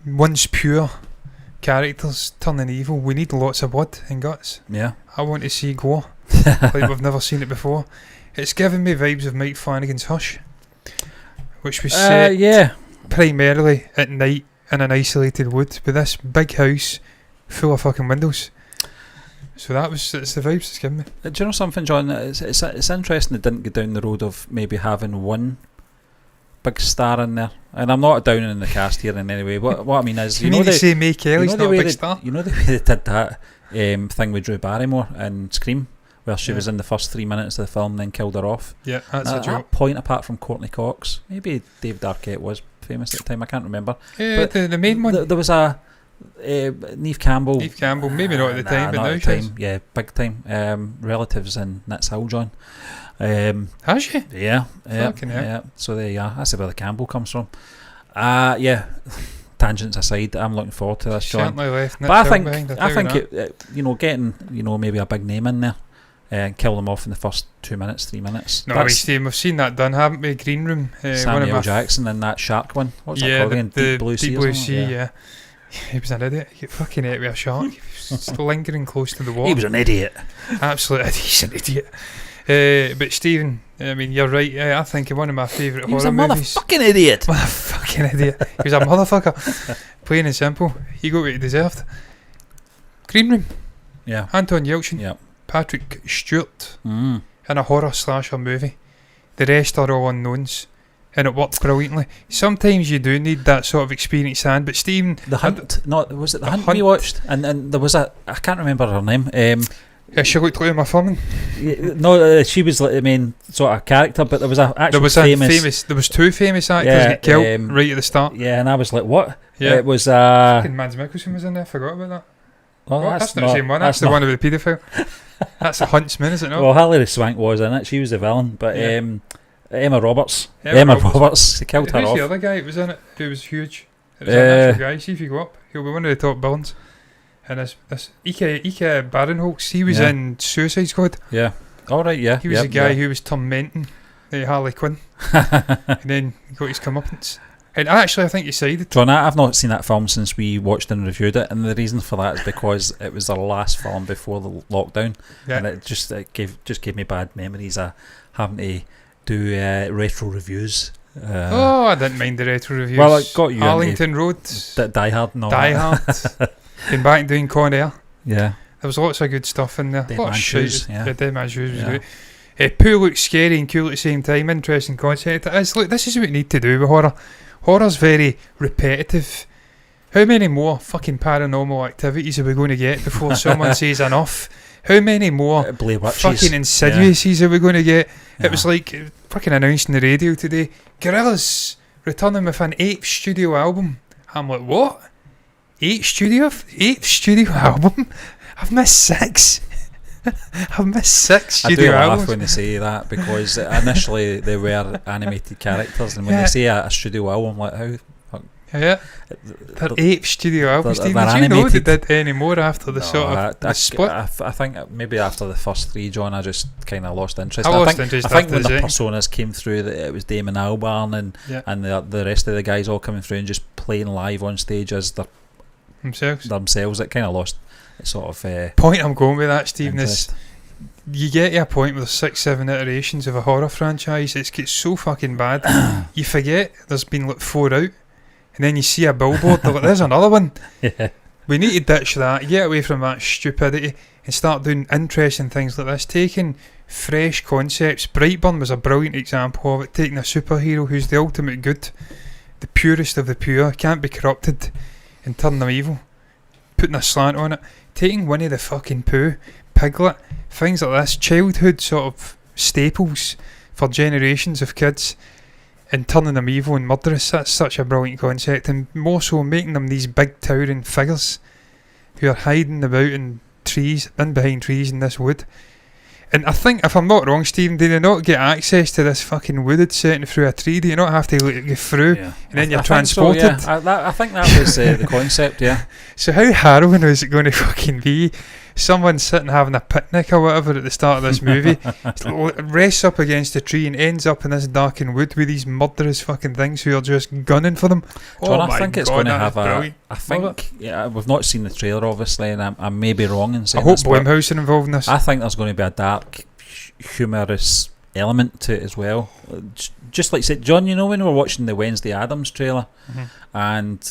once pure characters turning evil, we need lots of blood and guts. Yeah. I want to see gore like we've never seen it before. It's giving me vibes of Mike Flanagan's Hush, which was set primarily at night in an isolated wood with this big house full of fucking windows. So it's the vibes it's giving me. Do you know something, John? It's interesting they didn't go down the road of maybe having one big star in there. And I'm not down in the cast here in any way. What I mean is, you need to say May Kelly's not a big star. You know the way they did that thing with Drew Barrymore in Scream, where she was in the first 3 minutes of the film, then killed her off. Yeah, that's a joke. That point, apart from Courtney Cox, maybe Dave Arquette was famous at the time. I can't remember. Yeah, but the main one. There was a Neve Campbell. Neve Campbell, maybe not at the time, but not now at the time. Yeah, big time. Relatives in Nits Hill, John. Has she? Yeah. Fucking hell. Yeah. So there you are. That's where the Campbell comes from. Yeah. Tangents aside, I'm looking forward to this, John. Certainly left But I think it, getting maybe a big name in there and kill them off in the first 2 minutes, 3 minutes. No, we've seen that done, haven't we? Green Room. Samuel Jackson and that shark one. What's that called again? The Deep Blue Sea. Yeah. He was an idiot. He got fucking ate with a shark. He was lingering close to the water. He was an idiot. Absolutely, he's an idiot. But Stephen, I mean, you're right. I think one of my favourite horror movies. He was a motherfucking idiot. Motherfucking idiot. He was a motherfucker. Plain and simple. He got what he deserved. Green Room. Yeah. Anton Yelchin. Yeah. Patrick Stewart. In a horror slasher movie. The rest are all unknowns. And it worked brilliantly. Sometimes you do need that sort of experienced hand, but Stephen... The Hunt, was it The Hunt we watched? And there was I can't remember her name. She looked like Uma Thurman. No, she was like the main sort of character, but there was there was two famous actors that killed right at the start. Yeah, and I was like, what? Yeah. It was... fucking Mads Mikkelsen was in there, I forgot about that. Oh, that's not the same one, that's the one with the paedophile. That's the Huntsman, is it not? Well, Hilary Swank was in it, she was the villain, but... Emma Roberts. She killed her off. Who's the other guy that was in it who was huge? It was an actual guy. See if you go up. He'll be one of the top villains. And this Ike Barinholtz, he was in Suicide Squad. Yeah. Alright, yeah. He was the guy who was tormenting Harley Quinn. And then he got his comeuppance. And I think he sided. John, I've not seen that film since we watched and reviewed it, and the reason for that is because it was the last film before the lockdown, and it gave me bad memories of having to do retro reviews. I didn't mind the retro reviews. Well, it got you Arlington Road, Die Hard and all Die Hard. Came back and doing Con Air. Yeah. There was lots of good stuff in there. Dead Man Shoes. Yeah. Dead Man Shoes was great. Pooh looks scary and cool at the same time. Interesting concept. Look, this is what we need to do with horror. Horror's very repetitive. How many more fucking paranormal activities are we going to get before someone says enough? How many more fucking Insidiouses are we going to get? It was like fucking announced on the radio today. Gorillaz returning with an 8th studio album. I'm like, what? 8th studio album? I've missed 6. I've missed 6 studio albums. I do laugh when they say that, because initially they were animated characters, and when they say a studio album, like how? Yeah, their 8th studio album. Did you know they did any more after the the split? I think maybe after the first 3, John, I just kind of lost interest. I think when the second personas came through, that it was Damon Albarn and the rest of the guys all coming through and just playing live on stage as themselves. It kind of lost its sort of point I'm going with that, Stephen, interest. is you get to a point with 6-7 iterations of a horror franchise, it gets so fucking bad you forget there's been like 4 out. And then you see a billboard, they're like, there's another one. Yeah. We need to ditch that, get away from that stupidity and start doing interesting things like this, taking fresh concepts. Brightburn was a brilliant example of it, taking a superhero who's the ultimate good, the purest of the pure, can't be corrupted, and turning them evil, putting a slant on it, taking Winnie-the-Pooh, Piglet, things like this, childhood sort of staples for generations of kids, and turning them evil and murderous. That's such a brilliant concept, and more so making them these big towering figures who are hiding about in behind trees in this wood. And I think, if I'm not wrong, Stephen, do they not get access to this fucking wooded setting through a tree? Do you not have to go through and then you're transported? So, I think that was the concept, yeah. So how harrowing is it going to fucking be someone sitting having a picnic or whatever at the start of this movie, rests up against a tree and ends up in this darkened wood with these murderous fucking things who are just gunning for them. John, oh I my think it's God, going to that have is a. brilliant. I think, yeah, we've not seen the trailer obviously, and I may be wrong in I saying hope this, but Blumhouse are involved in this. I think there's going to be a dark, humorous element to it as well. Just like said, John, you know when we were watching the Wednesday Addams trailer, and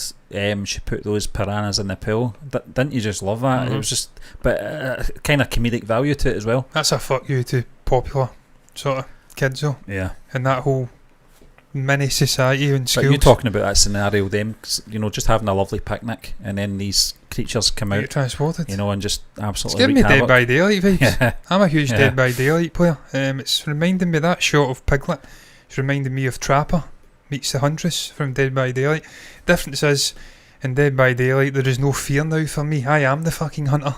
she put those piranhas in the pool, didn't you just love that? It was just, but kind of comedic value to it as well. That's a fuck you to popular sort of kids though, Yeah. and that whole mini society in But schools. you talking about that scenario, them, just having a lovely picnic, and then these creatures come Get out, transported. and just It's absolutely giving me wreak Dead havoc. by Daylight vibes. Yeah. I'm a huge Yeah. Dead by Daylight player. It's reminding me that shot of Piglet. It's reminding me of Trapper meets the Huntress from Dead by Daylight. Difference is, in Dead by Daylight, there is no fear now for me. I am the fucking hunter.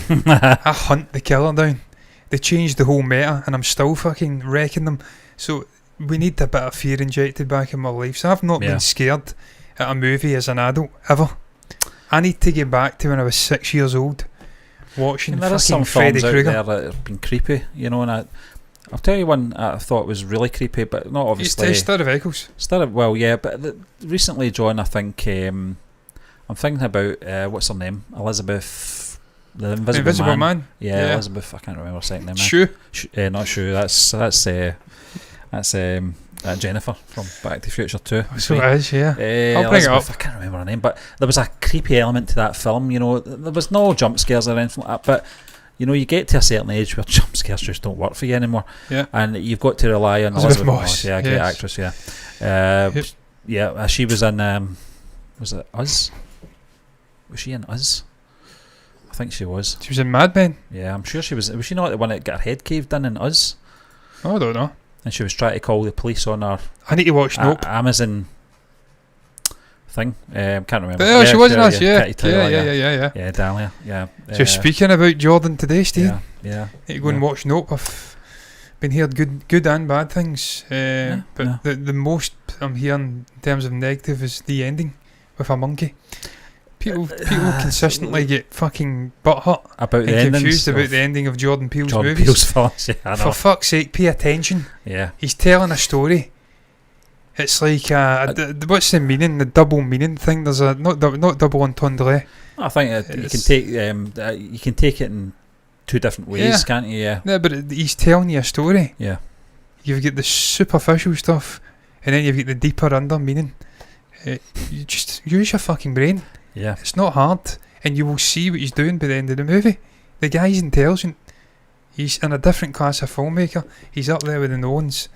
I hunt the killer down. They changed the whole meta, and I'm still fucking wrecking them. So we need a bit of fear injected back in my life. So I've not Yeah. been scared at a movie as an adult ever. I need to get back to when I was 6 years old, watching And there is fucking some Freddy films out Krueger. there that have been creepy, and I'll tell you one I thought was really creepy, but not obviously. Stir of Echoes. Well, yeah, but recently, John, I think I'm thinking about what's her name, Elizabeth, the Invisible Man. Yeah, Elizabeth. I can't remember her second name. Not Sue. That's Jennifer from Back to the Future 2. So it is, yeah. I'll bring it up. I can't remember her name, but there was a creepy element to that film. There was no jump scares or anything like that, but you get to a certain age where jump scares just don't work for you anymore. Yeah. And you've got to rely on Elizabeth Elizabeth Moss. Yeah, great Yes. actress. Yeah. Yeah. She was in. Was it Us? Was she in Us? I think she was. She was in Mad Men. Yeah, I'm sure she was. Was she not the one that got her head caved in Us? Oh, I don't know. And she was trying to call the police on her I need to watch Nope. Amazon thing. Can't remember. Oh, she was in Us, yeah. Katie Taylor, Yeah. Yeah, Dahlia. Yeah. Just speaking about Jordan today, Steve. Yeah. Need to go and watch Nope. I've been heard good and bad things. Yeah. The most I'm hearing in terms of negative is the ending with a monkey. People consistently get fucking butthurt about the and endings confused about of the ending of Jordan Peele's John movies. Peele's films. Yeah, I know. For fuck's sake, pay attention. Yeah. He's telling a story. It's like what's the meaning? The double meaning thing. There's a not double entendre. I think you can take it in two different ways, can't you? Yeah. Yeah, but he's telling you a story. Yeah. You've got the superficial stuff, and then you've got the deeper under meaning. You just use your fucking brain. Yeah. It's not hard, and you will see what he's doing by the end of the movie. The guy's intelligent. He's in a different class of filmmaker. He's up there with the Nolans.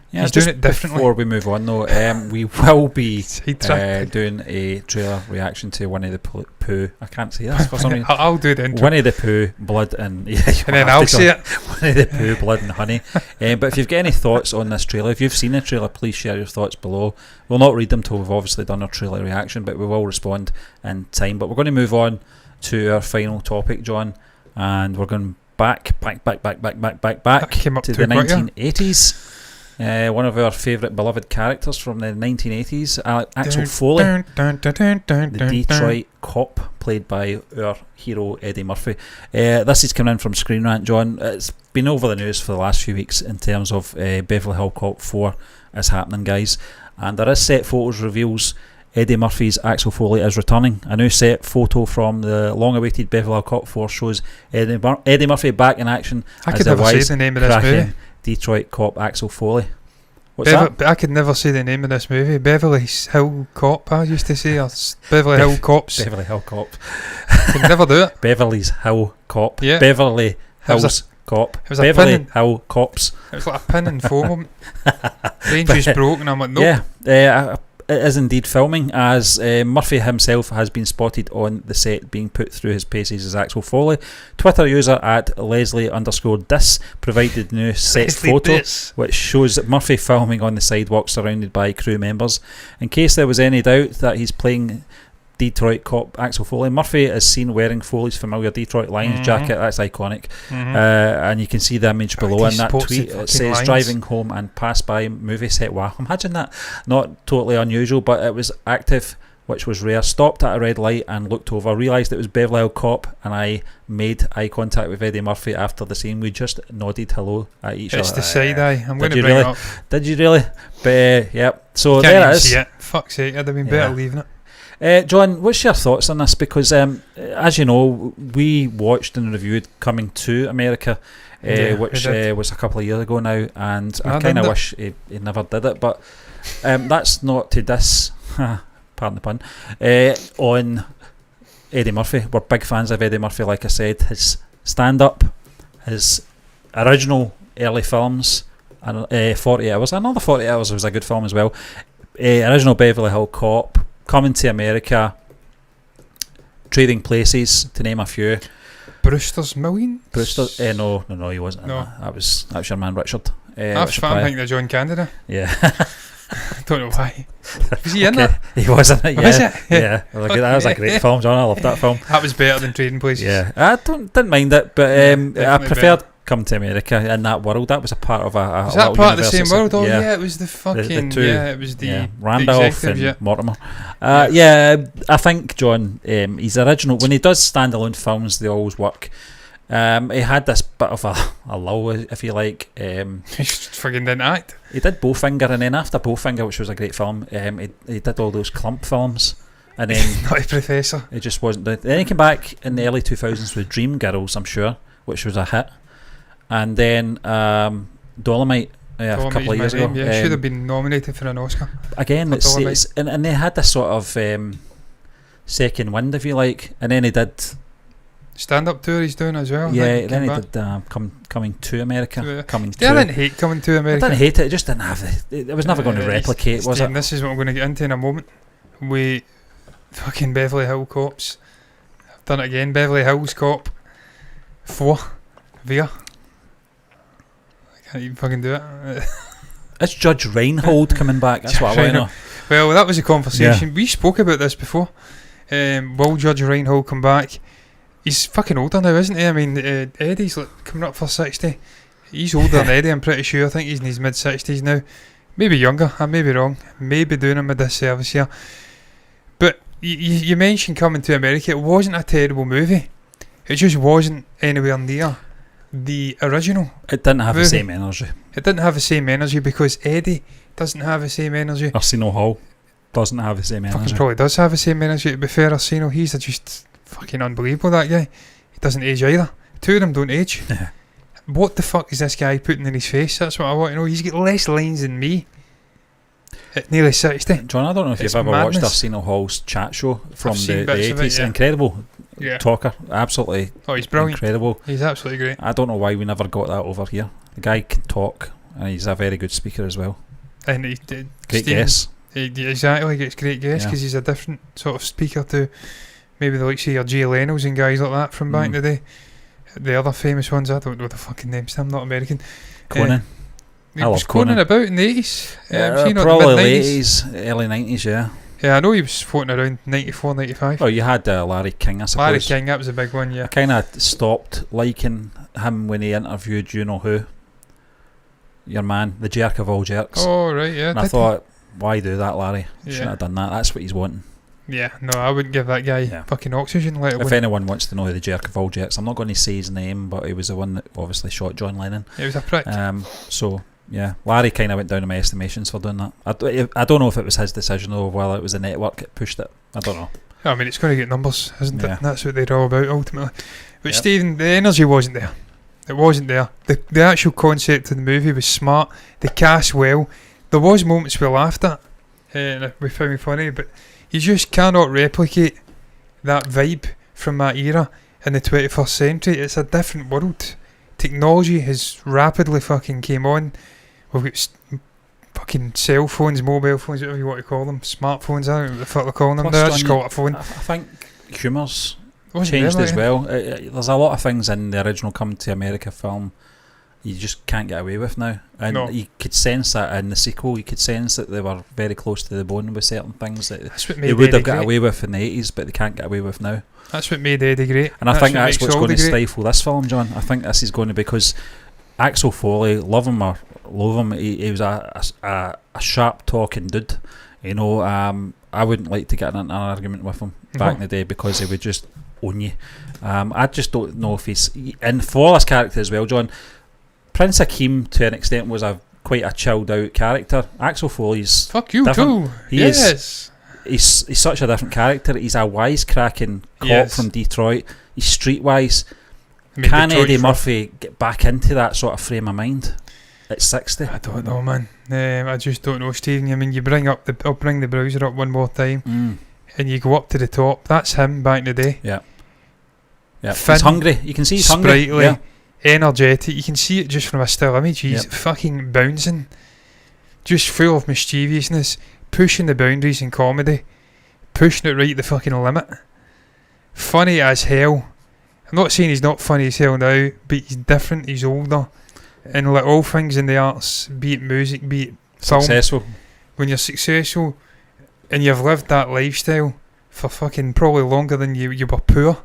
Yeah, he's just doing it differently. Before we move on though, we will be Sidetracked. doing a trailer reaction to Winnie-the-Pooh. I can't say this for some reason. I'll do the intro. Winnie-the-Pooh, Blood and... Yeah, And then I'll say it. Winnie-the-Pooh, Blood and Honey. But if you've got any thoughts on this trailer, if you've seen the trailer, please share your thoughts below. We'll not read them till we've obviously done our trailer reaction, but we will respond in time. But we're going to move on to our final topic, John, and we're going back Came up to the 1980s. One of our favourite beloved characters from the 1980s, Axel Foley, the Detroit cop, played by our hero Eddie Murphy. This is coming in from Screen Rant, John. It's been over the news for the last few weeks in terms of Beverly Hills Cop 4 is happening, guys. And there is set photos reveals Eddie Murphy's Axel Foley is returning. A new set photo from the long-awaited Beverly Hills Cop 4 shows Eddie Murphy back in action I as could the never say the name of this movie. Detroit cop Axel Foley. What's that? I could never say the name of this movie. Beverly Hill Cop, I used to say. Or Beverly Hill Cops. Beverly Hill Cop. Could never do it. Beverly's Hill Cop. Yeah. Beverly Hills Cop. It was a Beverly pin Hill Cops. It was like a pin and foam moment. Range was broke, and I'm like, nope. Yeah. It is indeed filming, as Murphy himself has been spotted on the set being put through his paces as Axel Foley. Twitter user at Leslie_Dis provided the new set photo, which shows Murphy filming on the sidewalk surrounded by crew members. In case there was any doubt that he's playing Detroit cop Axel Foley, Murphy is seen wearing Foley's familiar Detroit Lions jacket. That's iconic. And you can see the image below in that tweet. It says Lions. driving home and pass by movie set. Wow, imagine that. Not totally unusual, but it was active which was rare. Stopped at a red light and looked over, realised it was Beverly Hill Cop, and I made eye contact with Eddie Murphy after the scene. We just nodded hello at each other. It's the side eye. I'm going to you bring really? it up. Did you really? But yep. So Can't there even it is. see it. Fuck's sake, I'd have been better leaving it. John, what's your thoughts on this? Because as you know, we watched and reviewed Coming to America, which was a couple of years ago now, and I kind of wish he never did it, but that's not to diss, pardon the pun, on Eddie Murphy. We're big fans of Eddie Murphy, like I said. His stand-up, his original early films, and 40 Hours. Another 40 Hours was a good film as well. Original Beverly Hill Cop, Coming to America, Trading Places, to name a few. Brewster's Millions? No, he wasn't in that. That was your man Richard. I'm thinking of John Candida. Yeah. I don't know why. Was he in that? He was in it, yeah. Was it? Yeah. That was a great film, John. I loved that film. That was better than Trading Places. Yeah. I didn't mind it, but I preferred Come to America in that world. That was a part of a was that part of the same world? Oh yeah, it was the fucking the two, it was the Randolph the and Mortimer. I think John, his original, when he does standalone films, they always work. He had this bit of a lull, if you like. He just fucking didn't act. He did Bowfinger, and then after Bowfinger, which was a great film, he did all those clump films, and then Not a professor. It just wasn't. Then he came back in the early 2000s with Dreamgirls, I'm sure, which was a hit. And then Dolomite, a couple of years ago. Yeah, should have been nominated for an Oscar. Again, and they had this sort of second wind, if you like. And then he did stand-up tour he's doing as well. Yeah, then he did Coming to America. I didn't hate Coming to America. I didn't hate it. It just didn't have it was never going to replicate, was it? This is what I'm going to get into in a moment. We fucking Beverly Hill Cops. I've done it again. Beverly Hills Cop 4 via. Can't even fucking do it. It's Judge Reinhold coming back. That's what I want to know. Well, that was a conversation. We spoke about this before. Will Judge Reinhold come back? He's fucking older now, isn't he? I mean, Eddie's coming up for 60. He's older than Eddie, I'm pretty sure. I think he's in his mid-60s now. Maybe younger. I may be wrong. Maybe doing him a disservice here. But you mentioned Coming to America. It wasn't a terrible movie. It just wasn't anywhere near the original. It didn't have movie. The same energy. It didn't have the same energy because Eddie doesn't have the same energy. Arsenio Hall doesn't have the same energy. Fucking probably does have the same energy. To be fair, Arsenio, he's just fucking unbelievable, that guy. He doesn't age either. Two of them don't age. Yeah. What the fuck is this guy putting in his face? That's what I want to know. He's got less lines than me at nearly 60. John, I don't know if you've ever watched Arsenio Hall's chat show from the 80s. Incredible talker. Absolutely. Oh, he's brilliant. Incredible. He's absolutely great. I don't know why we never got that over here. The guy can talk, and he's a very good speaker as well. And he did. Great guess. Exactly, he gets great guess because he's a different sort of speaker to maybe the likes of your Jay Leno's and guys like that from back in the day. The other famous ones, I don't know the fucking names. I'm not American. Conan. He was Conan about in the 80s. Probably late 80s, early 90s, yeah. Yeah, I know he was floating around 94, 95. Oh, you had Larry King, I suppose. Larry King, that was a big one, yeah. I kind of stopped liking him when he interviewed you know who. Your man, the jerk of all jerks. Oh, right, yeah. And I thought, why do that, Larry? Yeah. Shouldn't have done that. That's what he's wanting. Yeah, no, I wouldn't give that guy fucking oxygen. If anyone wants to know who the jerk of all jerks, I'm not going to say his name, but he was the one that obviously shot John Lennon. He was a prick. So, yeah, Larry kind of went down in my estimations for doing that. I don't know if it was his decision or whether it was the network that pushed it. I don't know. I mean, it's going to get numbers, isn't it? That's what they're all about ultimately. But Stephen, the energy wasn't there. It wasn't there. The actual concept of the movie was smart. The cast well. There was moments we laughed at, and we found it funny, but you just cannot replicate that vibe from that era in the 21st century. It's a different world. Technology has rapidly fucking came on. We've got fucking cell phones, mobile phones, whatever you want to call them, smartphones. I don't know what the fuck they're calling them. I just call it a phone. I think humour's changed as well. There's a lot of things in the original Come to America film you just can't get away with now, and you could sense that in the sequel. You could sense that they were very close to the bone with certain things that they would have got away with in the 80s, but they can't get away with now. That's what made Eddie great, and I think that's what's going to stifle this film, John. I think this is going to, because Axel Foley, love him or loathe him, he was a sharp talking dude, you know. I wouldn't like to get in an argument with him back in the day because he would just own you. I just don't know if he's... And for this character as well, John, Prince Akeem to an extent was quite a chilled out character. Axel Foley's fuck you different. too. Yes. He's such a different character. He's a wisecracking cop from Detroit. He's streetwise. Can Eddie Murphy get back into that sort of frame of mind at 60? I don't know, man. I just don't know, Stephen. I mean, I'll bring the browser up one more time, and you go up to the top. That's him back in the day. Yeah. He's hungry. You can see he's hungry. Sprightly, energetic. You can see it just from a still image. He's fucking bouncing, just full of mischievousness, pushing the boundaries in comedy, pushing it right the fucking limit. Funny as hell. I'm not saying he's not funny as hell now, but he's different. He's older. And like all things in the arts, be it music, be it film, successful. When you're successful and you've lived that lifestyle for fucking probably longer than you were poor,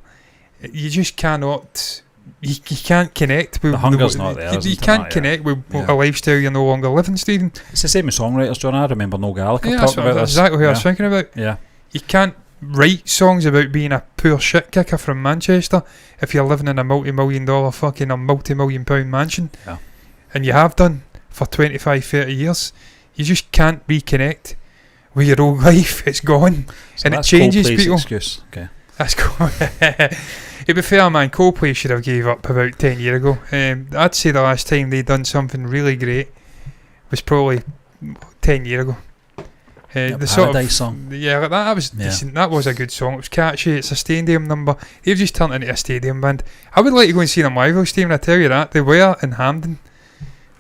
you just cannot. You can't connect with the hunger's not there. You can't connect with a lifestyle you're no longer living, Stephen. It's the same with songwriters, John. I remember Noel Gallagher talking about this. Exactly what I was thinking about. Yeah, you can't write songs about being a poor shit kicker from Manchester if you're living in a multi-million dollar fucking or multi-million pound mansion, and you have done for 25-30 years. You just can't reconnect with your old life. It's gone, so and it changes Coldplay's people. Excuse. Okay, that's cool. To be fair, man, Coldplay should have gave up about 10 years ago. I'd say the last time they done something really great was probably 10 years ago. The Paradise song. Yeah, that was decent. That was a good song. It was catchy. It's a stadium number. They've just turned into a stadium band. I would like to go and see them live, Stephen. I tell you that. They were in Hampden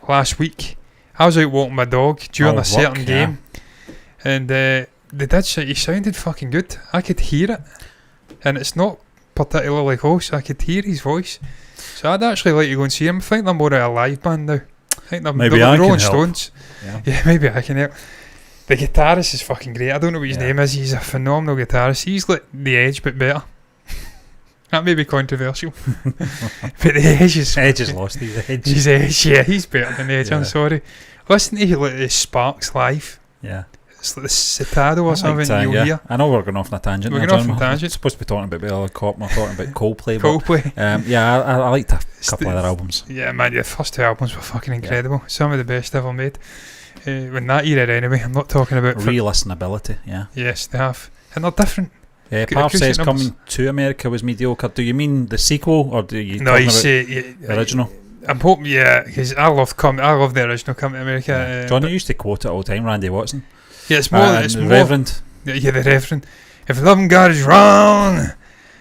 last week. I was out walking my dog during a certain game, and they did. He sounded fucking good. I could hear it, and it's not particularly close. I could hear his voice, so I'd actually like to go and see him. I think they're more of a live band now. I think they're Rolling Stones. Yeah, maybe I can help. The guitarist is fucking great. I don't know what his name is. He's a phenomenal guitarist. He's like The Edge, but better. That may be controversial, but The Edge is... Edge has lost his edge. His edge, yeah, he's better than Edge. I'm sorry. Listen to like the Sparks live. Yeah. It's like the Citado or something you'll hear. I know we're going off on a tangent. We're going off on a tangent. We're supposed to be talking about the other cop. We're talking about Coldplay. Coldplay. I liked a couple of their albums. Yeah, man, the first two albums were fucking incredible. Yeah. Some of the best ever made. In that era anyway. I'm not talking about... Re-listenability, yeah. Yes, they have. And they're different. Yeah, Parv says Coming to America was mediocre. Do you mean the sequel, or do you talking about the original? I'm hoping, because I love the original Coming to America. Yeah. Johnny used to quote it all the time, Randy Watson. Yeah, it's more... it's the Reverend. Yeah, the Reverend. If loving God is wrong,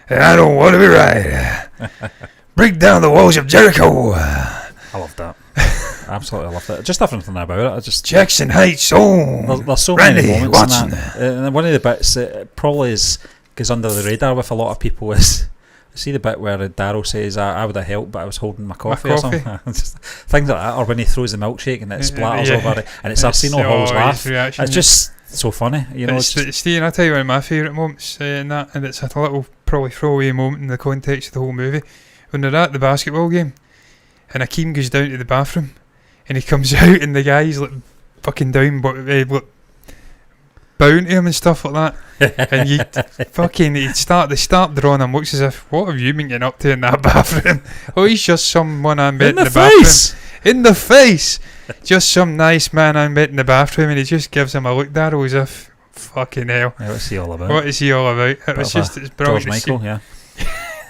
then I don't want to be right. Break down the walls of Jericho. I love that. Absolutely love it. Just everything about it. Jackson Heights. There's so Randy many moments Watson. in that. And one of the bits that probably goes under the radar with a lot of people is, see the bit where Darryl says, I would have helped, but I was holding my coffee. Or something. Just things like that. Or when he throws the milkshake and it splatters over it, and it's Arsenio Hall's laugh. It's just so funny. You know. Steve, I'll tell you one of my favourite moments in that, and it's a little probably throwaway moment in the context of the whole movie, when they're at the basketball game and Akeem goes down to the bathroom and he comes out and the guy's like fucking down, but like bound to him and stuff like that, and they start drawing him. Looks as if, what have you been getting up to in that bathroom? Oh, he's just someone I met in the bathroom. In the face, just some nice man I met in the bathroom, and he just gives him a look, Darryl, as if, fucking hell. Yeah, what's he all about? What is he all about? It was just, it's brilliant. George Michael, yeah.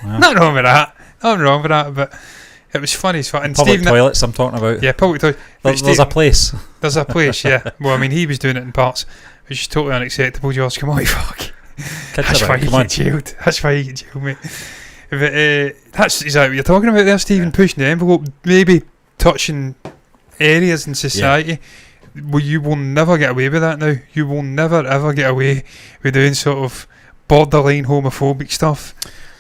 Nothing wrong with that. Nothing wrong with that, but it was funny as fuck. And public Stephen, toilets I'm talking about. Yeah, public toilets. There's a place. There's a place, yeah. Well, I mean, he was doing it in parts, which is totally unacceptable, George. Come on, fuck. That's why you get jailed. That's why you get jailed, mate. But, that's exactly what you're talking about there, Stephen, pushing the envelope, maybe touching areas in society. Well, you will never get away with that now. You will never ever get away with doing sort of borderline homophobic stuff,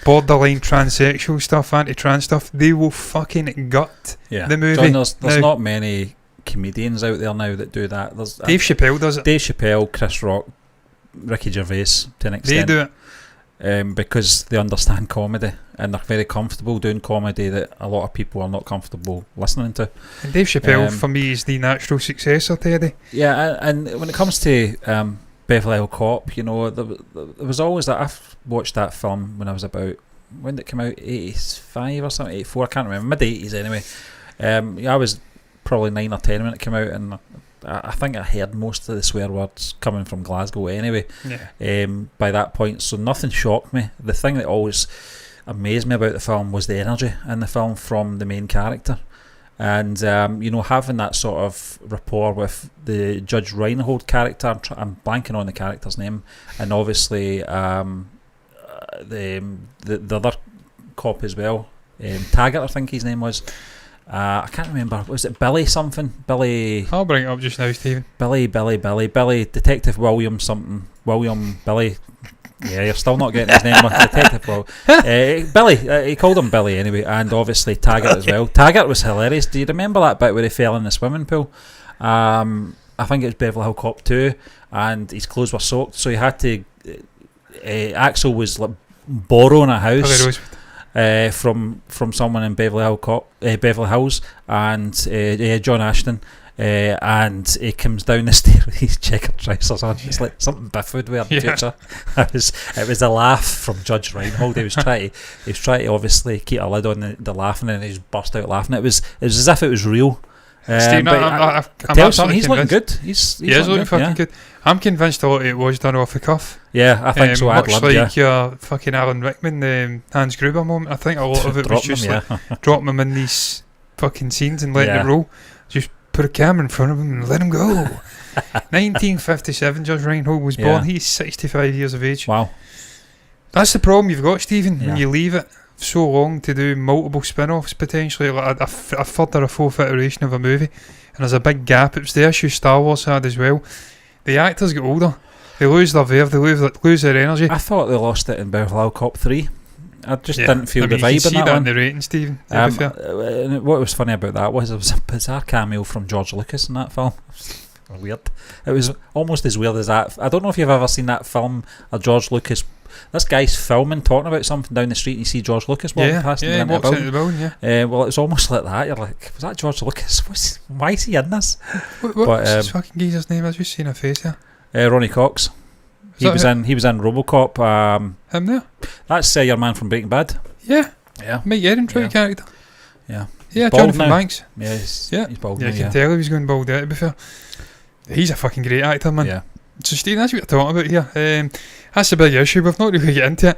borderline transsexual stuff, anti-trans stuff. They will fucking gut the movie. John, there's not many comedians out there now that do that. There's Dave Chappelle does it. Dave Chappelle, Chris Rock, Ricky Gervais to an extent. They do it. Because they understand comedy and they're very comfortable doing comedy that a lot of people are not comfortable listening to. And Dave Chappelle, for me, is the natural successor to Eddie. Yeah, and when it comes to Beverly Hill Cop, you know, there was always that. I've watched that film when I was about, when did it come out, 85 or something, 84, I can't remember, mid-80s anyway. I was probably 9 or 10 when it came out, and I think I heard most of the swear words coming from Glasgow anyway. By that point, so nothing shocked me. The thing that always amazed me about the film was the energy in the film from the main character, and you know, having that sort of rapport with the Judge Reinhold character. I'm blanking on the character's name, and obviously the other cop as well, Taggart, I think his name was. I can't remember. Was it Billy something? Billy. I'll bring it up just now, Stephen. Billy. Detective William something. William Billy. Yeah, you're still not getting his name. Detective Billy. He called him Billy anyway, and obviously Taggart as well. Taggart was hilarious. Do you remember that bit where he fell in the swimming pool? I think it was Beverly Hill Cop 2, and his clothes were soaked, so he had to. Axel was like borrowing a house. From someone in Beverly Hills, and John Ashton, and he comes down the stairs with his checkered trousers on. It's like something Biff would wear in the future. It was a laugh from Judge Reinhold. He was trying to obviously keep a lid on the laughing, and he just burst out laughing. It was as if it was real. Steve, I'm absolutely he's looking good. He's looking fucking good. I'm convinced a lot of it was done off the cuff. Yeah, I think so. Much like your fucking Alan Rickman, Hans Gruber moment. I think a lot of it was just like dropping him in these fucking scenes and letting it roll. Just put a camera in front of him and let him go. 1957, Judge Reinhold was born. He's 65 years of age. Wow. That's the problem you've got, Stephen, when you leave it so long to do multiple spin-offs potentially, like a third or a fourth iteration of a movie, and there's a big gap. It's the issue Star Wars had as well. The actors get older, they lose their verve, they lose their energy. I thought they lost it in Beverly Hill Cop 3. I just didn't feel the vibe in that one. In the rating, Stephen. What was funny about that was it was a bizarre cameo from George Lucas in that film. Weird. It was almost as weird as that. I don't know if you've ever seen that film, a George Lucas. This guy's filming, talking about something down the street, and you see George Lucas walking past him. Yeah, walks into the building. Well, it's almost like that. You're like, was that George Lucas? Why is he in this? What's his fucking geezer's name? I've just seen a face here. Ronnie Cox. He was in RoboCop. Him there? That's your man from Breaking Bad. Yeah. Mike Ehrentruy character. Yeah. Jonathan Banks. Yeah, he's bald now. Yeah, I can tell he was going bald there, to be fair. He's a fucking great actor, man. Yeah. So, Steve, that's what we're talking about here. That's the big issue. We've not really get into it.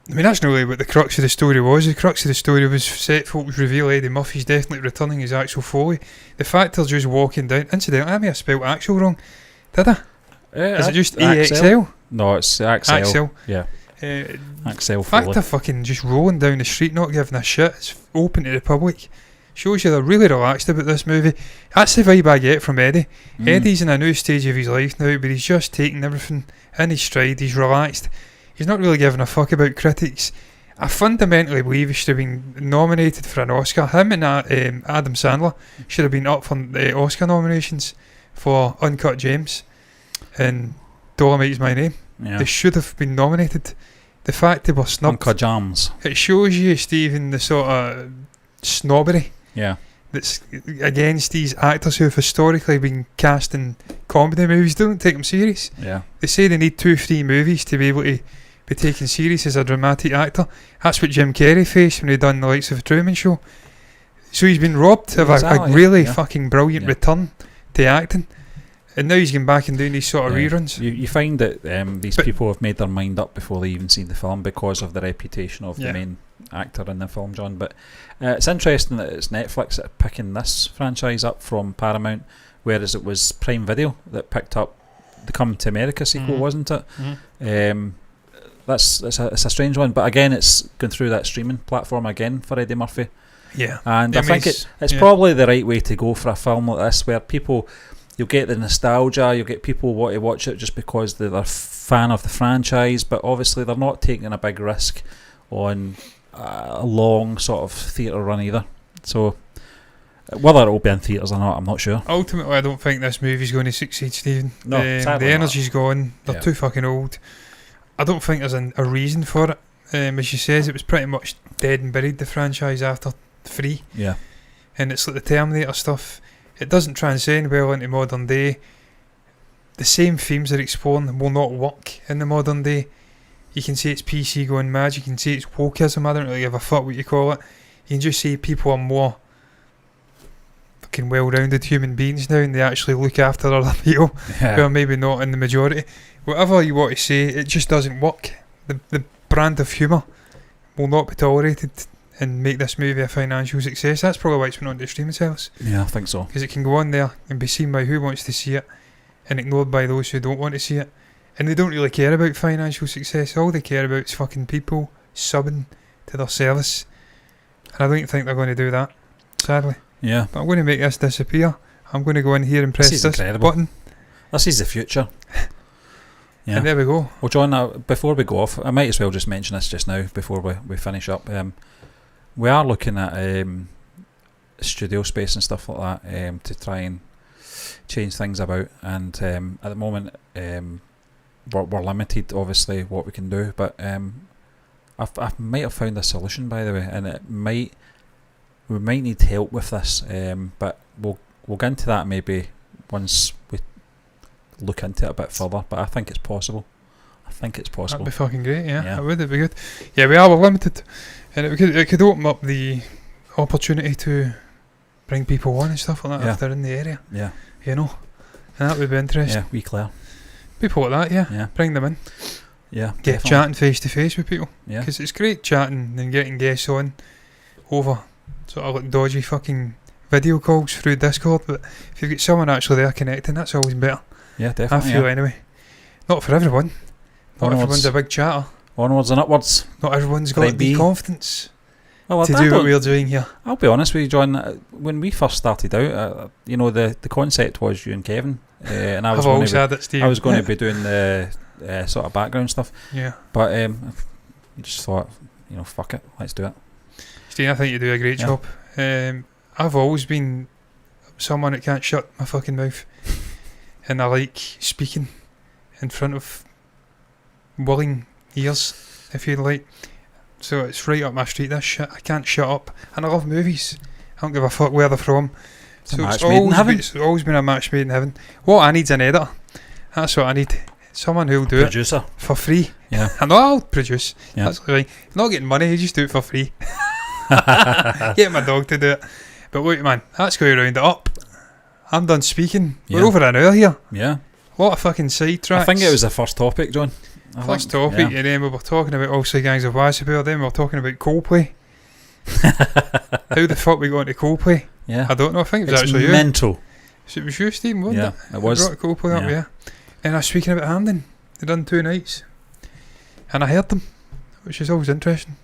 I mean, that's not really what the crux of the story was. The crux of the story was set folks reveal Eddie Murphy's definitely returning as Axel Foley. The fact they're just walking down. Incidentally, I may have spelled Axel wrong. Did I? Is it just AXL? No, it's Axel. Yeah. Axel Foley. The fact they're fucking just rolling down the street, not giving a shit, it's open to the public. Shows you they're really relaxed about this movie. That's the vibe I get from Eddie. Eddie's in a new stage of his life now, but he's just taking everything in his stride. He's relaxed. He's not really giving a fuck about critics. I fundamentally believe he should have been nominated for an Oscar. Him and Adam Sandler should have been up for the Oscar nominations for Uncut Gems and Dolomite's My Name. They should have been nominated. The fact they were snubbed. Uncut Gems. It shows you, Stephen, the sort of snobbery that's against these actors who have historically been cast in comedy movies. They don't take them serious. They say they need 2-3 movies to be able to be taken serious as a dramatic actor. That's what Jim Carrey faced when he done the likes of the Truman Show. So he's been robbed of a really fucking brilliant return to acting, and now he's going back and doing these sort of reruns. You find that these people have made their mind up before they even seen the film because of the reputation of the main actor in the film, John. But it's interesting that it's Netflix that are picking this franchise up from Paramount, whereas it was Prime Video that picked up the Come to America sequel, wasn't it? It's a strange one, but again, it's going through that streaming platform again for Eddie Murphy. And I think it's probably the right way to go for a film like this, where you'll get the nostalgia, you'll get people want to watch it just because they're a fan of the franchise, but obviously they're not taking a big risk on a long sort of theatre run either. So whether it will be in theatres or not, I'm not sure. Ultimately, I don't think this movie's going to succeed, Stephen. No, the energy's gone. They're too fucking old. I don't think there's a reason for it. As she says, it was pretty much dead and buried, the franchise, after 3. And it's like the Terminator stuff. It doesn't transcend well into modern day. the same themes they're exploring will not work in the modern day. You can say it's PC going mad, you can say it's wokeism, I don't really give a fuck what you call it. You can just say people are more fucking well-rounded human beings now, and they actually look after other people who are maybe not in the majority. Whatever you want to say, it just doesn't work. The brand of humour will not be tolerated and make this movie a financial success. That's probably why it's been on the streaming service. Yeah, I think so. Because it can go on there and be seen by who wants to see it and ignored by those who don't want to see it. And they don't really care about financial success. All they care about is fucking people subbing to their service. And I don't think they're going to do that, sadly. Yeah. But I'm going to make this disappear. I'm going to go in here and press this button. This is the future. Yeah. And there we go. Well, John, before we go off, I might as well just mention this just now before we finish up. We are looking at studio space and stuff like that to try and change things about. And at the moment, we're limited, obviously, what we can do. But I might have found a solution, by the way, and we might need help with this. But we'll get into that maybe once we look into it a bit further. But I think it's possible. That'd be fucking great, yeah. That would, it'd be good. Yeah, we're limited. And it could open up the opportunity to bring people on and stuff like that if they're in the area. Yeah. You know? And that would be interesting. Yeah, wee Claire. People like that, yeah. Bring them in. Yeah. Get definitely. chatting face to face with people. Yeah. Because it's great chatting and getting guests on over sort of like dodgy fucking video calls through Discord. But if you've got someone actually there connecting, that's always better. Yeah, definitely. I feel anyway. Not for everyone. Not everyone's a big chatter. Onwards and upwards. Not everyone's got the confidence to do what we're doing here. I'll be honest with you, John. When we first started out, the concept was you and Kevin, and I was going to be doing the sort of background stuff. Yeah. But I just thought, fuck it, let's do it. Steve, I think you do a great job. I've always been someone that can't shut my fucking mouth, and I like speaking in front of willing ears, if you like. So it's right up my street, this shit. I can't shut up. And I love movies. I don't give a fuck where they're from. So it's always been a match made in heaven. What I need's an editor. That's what I need. Someone who'll do Producer. It for free. Yeah. I know I'll produce. Yeah. That's right. Not getting money, you just do it for free. Get my dog to do it. But wait, man, that's going to round it up. I'm done speaking. We're over an hour here. Yeah. What a fucking sidetracks. I think it was the first topic, John. First topic, and then we were talking about also Gangs of Wasseypool, then we were talking about Coldplay. How the fuck we got into Coldplay? Yeah. I don't know, I think it was it's actually mental. you. So it was you, Stephen, wasn't it? Yeah, it was. I brought Coldplay up, yeah. And I was speaking about Hamden. They done 2 nights. And I heard them, which is always interesting.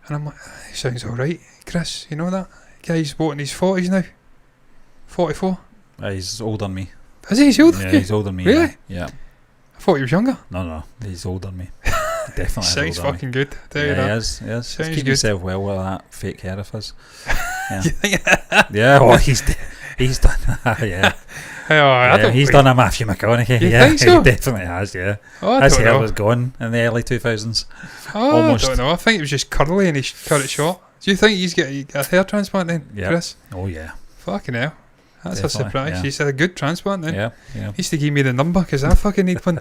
And I'm like, he sounds alright, Chris, you know that? Guy's what, in his 40s now? 44? He's older than me. Is he? He's older than you? He's older than me. Really? Yeah. I thought he was younger. No, he's older than me. Definitely. Sounds fucking good. I tell you that. He is. He's keeping good. himself well with that fake hair of his. Yeah. Yeah, well, he's done. Yeah. He's done a Matthew McConaughey. You think so? He definitely has. Yeah. Oh, his hair was gone in the early 2000s. Oh, almost. I don't know. I think it was just curly and he cut it short. Do you think he's getting a hair transplant then, Chris? Oh yeah. Fucking hell. That's Definitely, a surprise. yeah. He's had a good transplant then. Yeah. He used to give me the number because I fucking need one.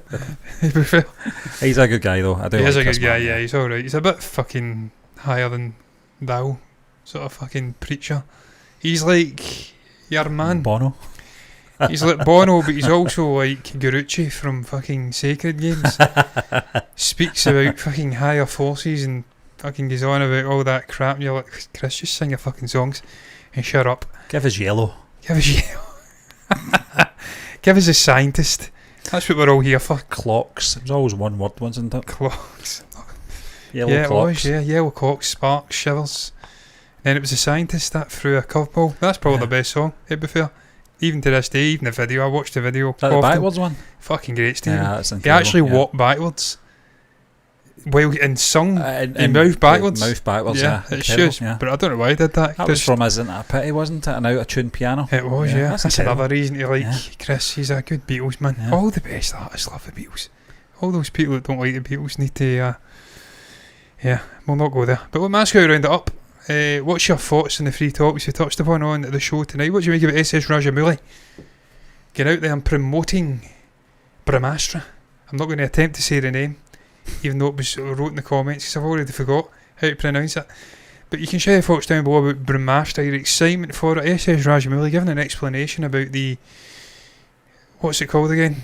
He's a good guy though. I do. He is like a good guy, man. yeah. He's alright. He's a bit fucking higher than thou, sort of fucking preacher. He's like your man. Bono. He's like Bono, but he's also like Gurucci from fucking Sacred Games. Speaks about fucking higher forces and fucking goes on about all that crap. And you're like, Chris, just sing your fucking songs and shut up. Give us yellow. Give us yellow. Give us a scientist. That's what we're all here for. Clocks. It was always one word, wasn't it? Clocks. Yellow clocks. It was, yellow clocks, sparks, shivers. Then it was a scientist that threw a curveball. That's probably the best song, to be fair. Even to this day, even the video, I watched the video. Is that the backwards one? Fucking great, Stephen. Yeah, that's he actually walked backwards. Well, and sung in mouth backwards. Mouth backwards, yeah. It should, but I don't know why he did that. That was from Isn't It a Pity, wasn't it? An out-of-tune piano. It was, yeah. That's another reason to like Chris. He's a good Beatles man. Yeah. All the best artists love the Beatles. All those people that don't like the Beatles need to, we'll not go there. But we'll ask you to round it up. What's your thoughts on the free topics we touched upon on the show tonight? What do you make of SS Rajamouli? Get out there and promoting Brahmastra. I'm not going to attempt to say the name, even though it was wrote in the comments, because I've already forgot how to pronounce it. But you can share your thoughts down below about Brahmastra, your excitement for it. SS Rajamouli giving an explanation about the... What's it called again?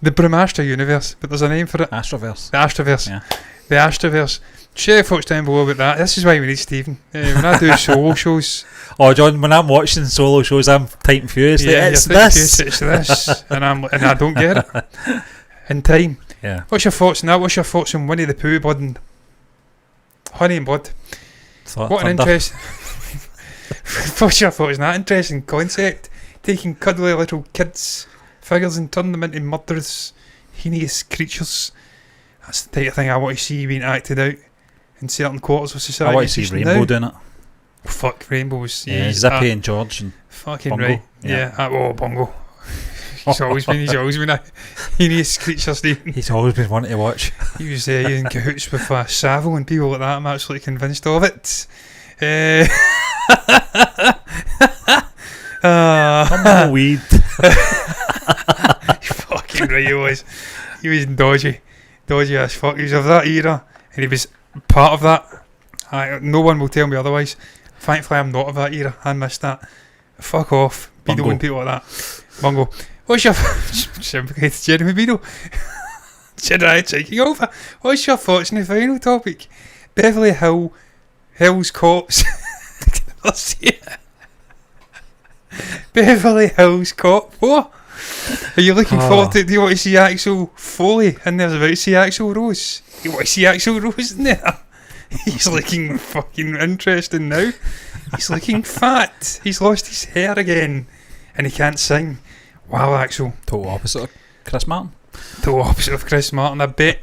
The Brahmastra universe, but there's a name for it. Astraverse. The Astraverse. Yeah. The Astraverse. Share your thoughts down below about that. This is why we need Stephen. When I do solo shows... Oh, John, when I'm watching solo shows, I'm typing furiously. Yeah, It's you're thinking, this. It's this. And I don't get it. In time. Yeah. What's your thoughts on that? What's your thoughts on Winnie-the-Pooh, Bud, and Honey and Bud? What an interest. What's your thoughts on that interesting concept? Taking cuddly little kids figures and turning them into murderous, heinous creatures. That's the type of thing I want to see being acted out in certain quarters of society. I want to see Rainbow doing it. Fuck Rainbows. Yeah, Zippy and George and fucking Bungo. right. Yeah. Bungo. He's always been a heinous creature, Stephen. He's always been wanting to watch. He was in cahoots with Savile and people like that. I'm absolutely convinced of it. Weed. Fucking right, he was. He was dodgy as fuck. He was of that era, and he was part of that. No one will tell me otherwise. Thankfully, I'm not of that era. I missed that. Fuck off, Beadle and people like that. Bungo. What's your Jeremy Beadle? Taking over. What's your thoughts on the final topic? Beverly Hills Cops. Beverly Hills Cop. What? Are you looking forward to it? Do you want to see Axel Foley in there? About to see Axel Rose. You want to see Axel Rose in there? He's looking fucking interesting now. He's looking fat. He's lost his hair again. And he can't sing. Wow, Axel. Total opposite of Chris Martin. Total opposite of Chris Martin. I bet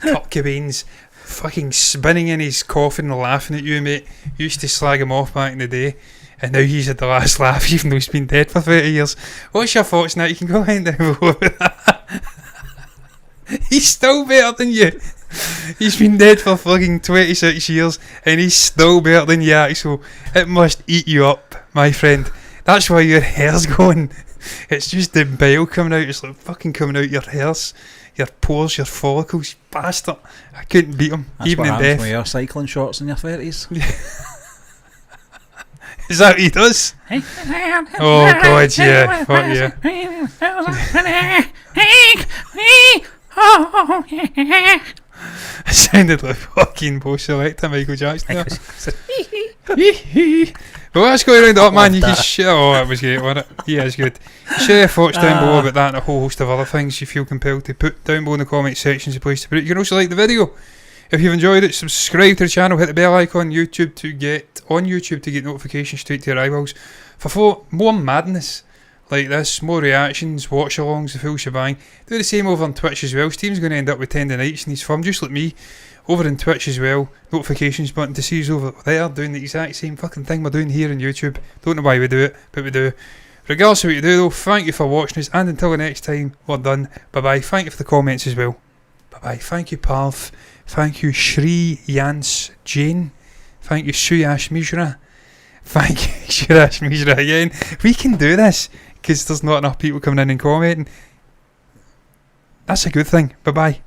Kurt Cobain's fucking spinning in his coffin and laughing at you, mate. You used to slag him off back in the day. And now he's had the last laugh, even though he's been dead for 30 years. What's your thoughts now? You can go ahead down below with that. He's still better than you. He's been dead for fucking 26 years, and he's still better than you, Axel. It must eat you up, my friend. That's why your hair's going. It's just the bile coming out. It's like fucking coming out your hairs, your pores, your follicles. Bastard. I couldn't beat him, That's even what in happens death. when you're cycling shorts in your 30s. Is that what he does? Oh god, yeah. Fuck yeah. It sounded like fucking post selector Michael Jackson. Well, that's going around up, man. You can that was great, wasn't it? Yeah, it's good. Share your thoughts down below about that and a whole host of other things you feel compelled to put down below in the comment section. Is a place to put it. You can also like the video. If you've enjoyed it, subscribe to the channel, hit the bell icon on YouTube to get notifications straight to your eyeballs for more madness like this, more reactions, watch alongs, the full shebang. Do the same over on Twitch as well. Steve's going to end up with tendinitis in his thumb, just like me, over on Twitch as well. Notifications button to see us over there doing the exact same fucking thing we're doing here on YouTube. Don't know why we do it, but we do. Regardless of what you do though, thank you for watching us, and until the next time, we're done. Bye bye. Thank you for the comments as well. Bye bye. Thank you, Parth. Thank you, Shri Yans Jane. Thank you, Suyash Mishra. Thank you, Suyash Mishra again. We can do this because there's not enough people coming in and commenting. That's a good thing. Bye bye.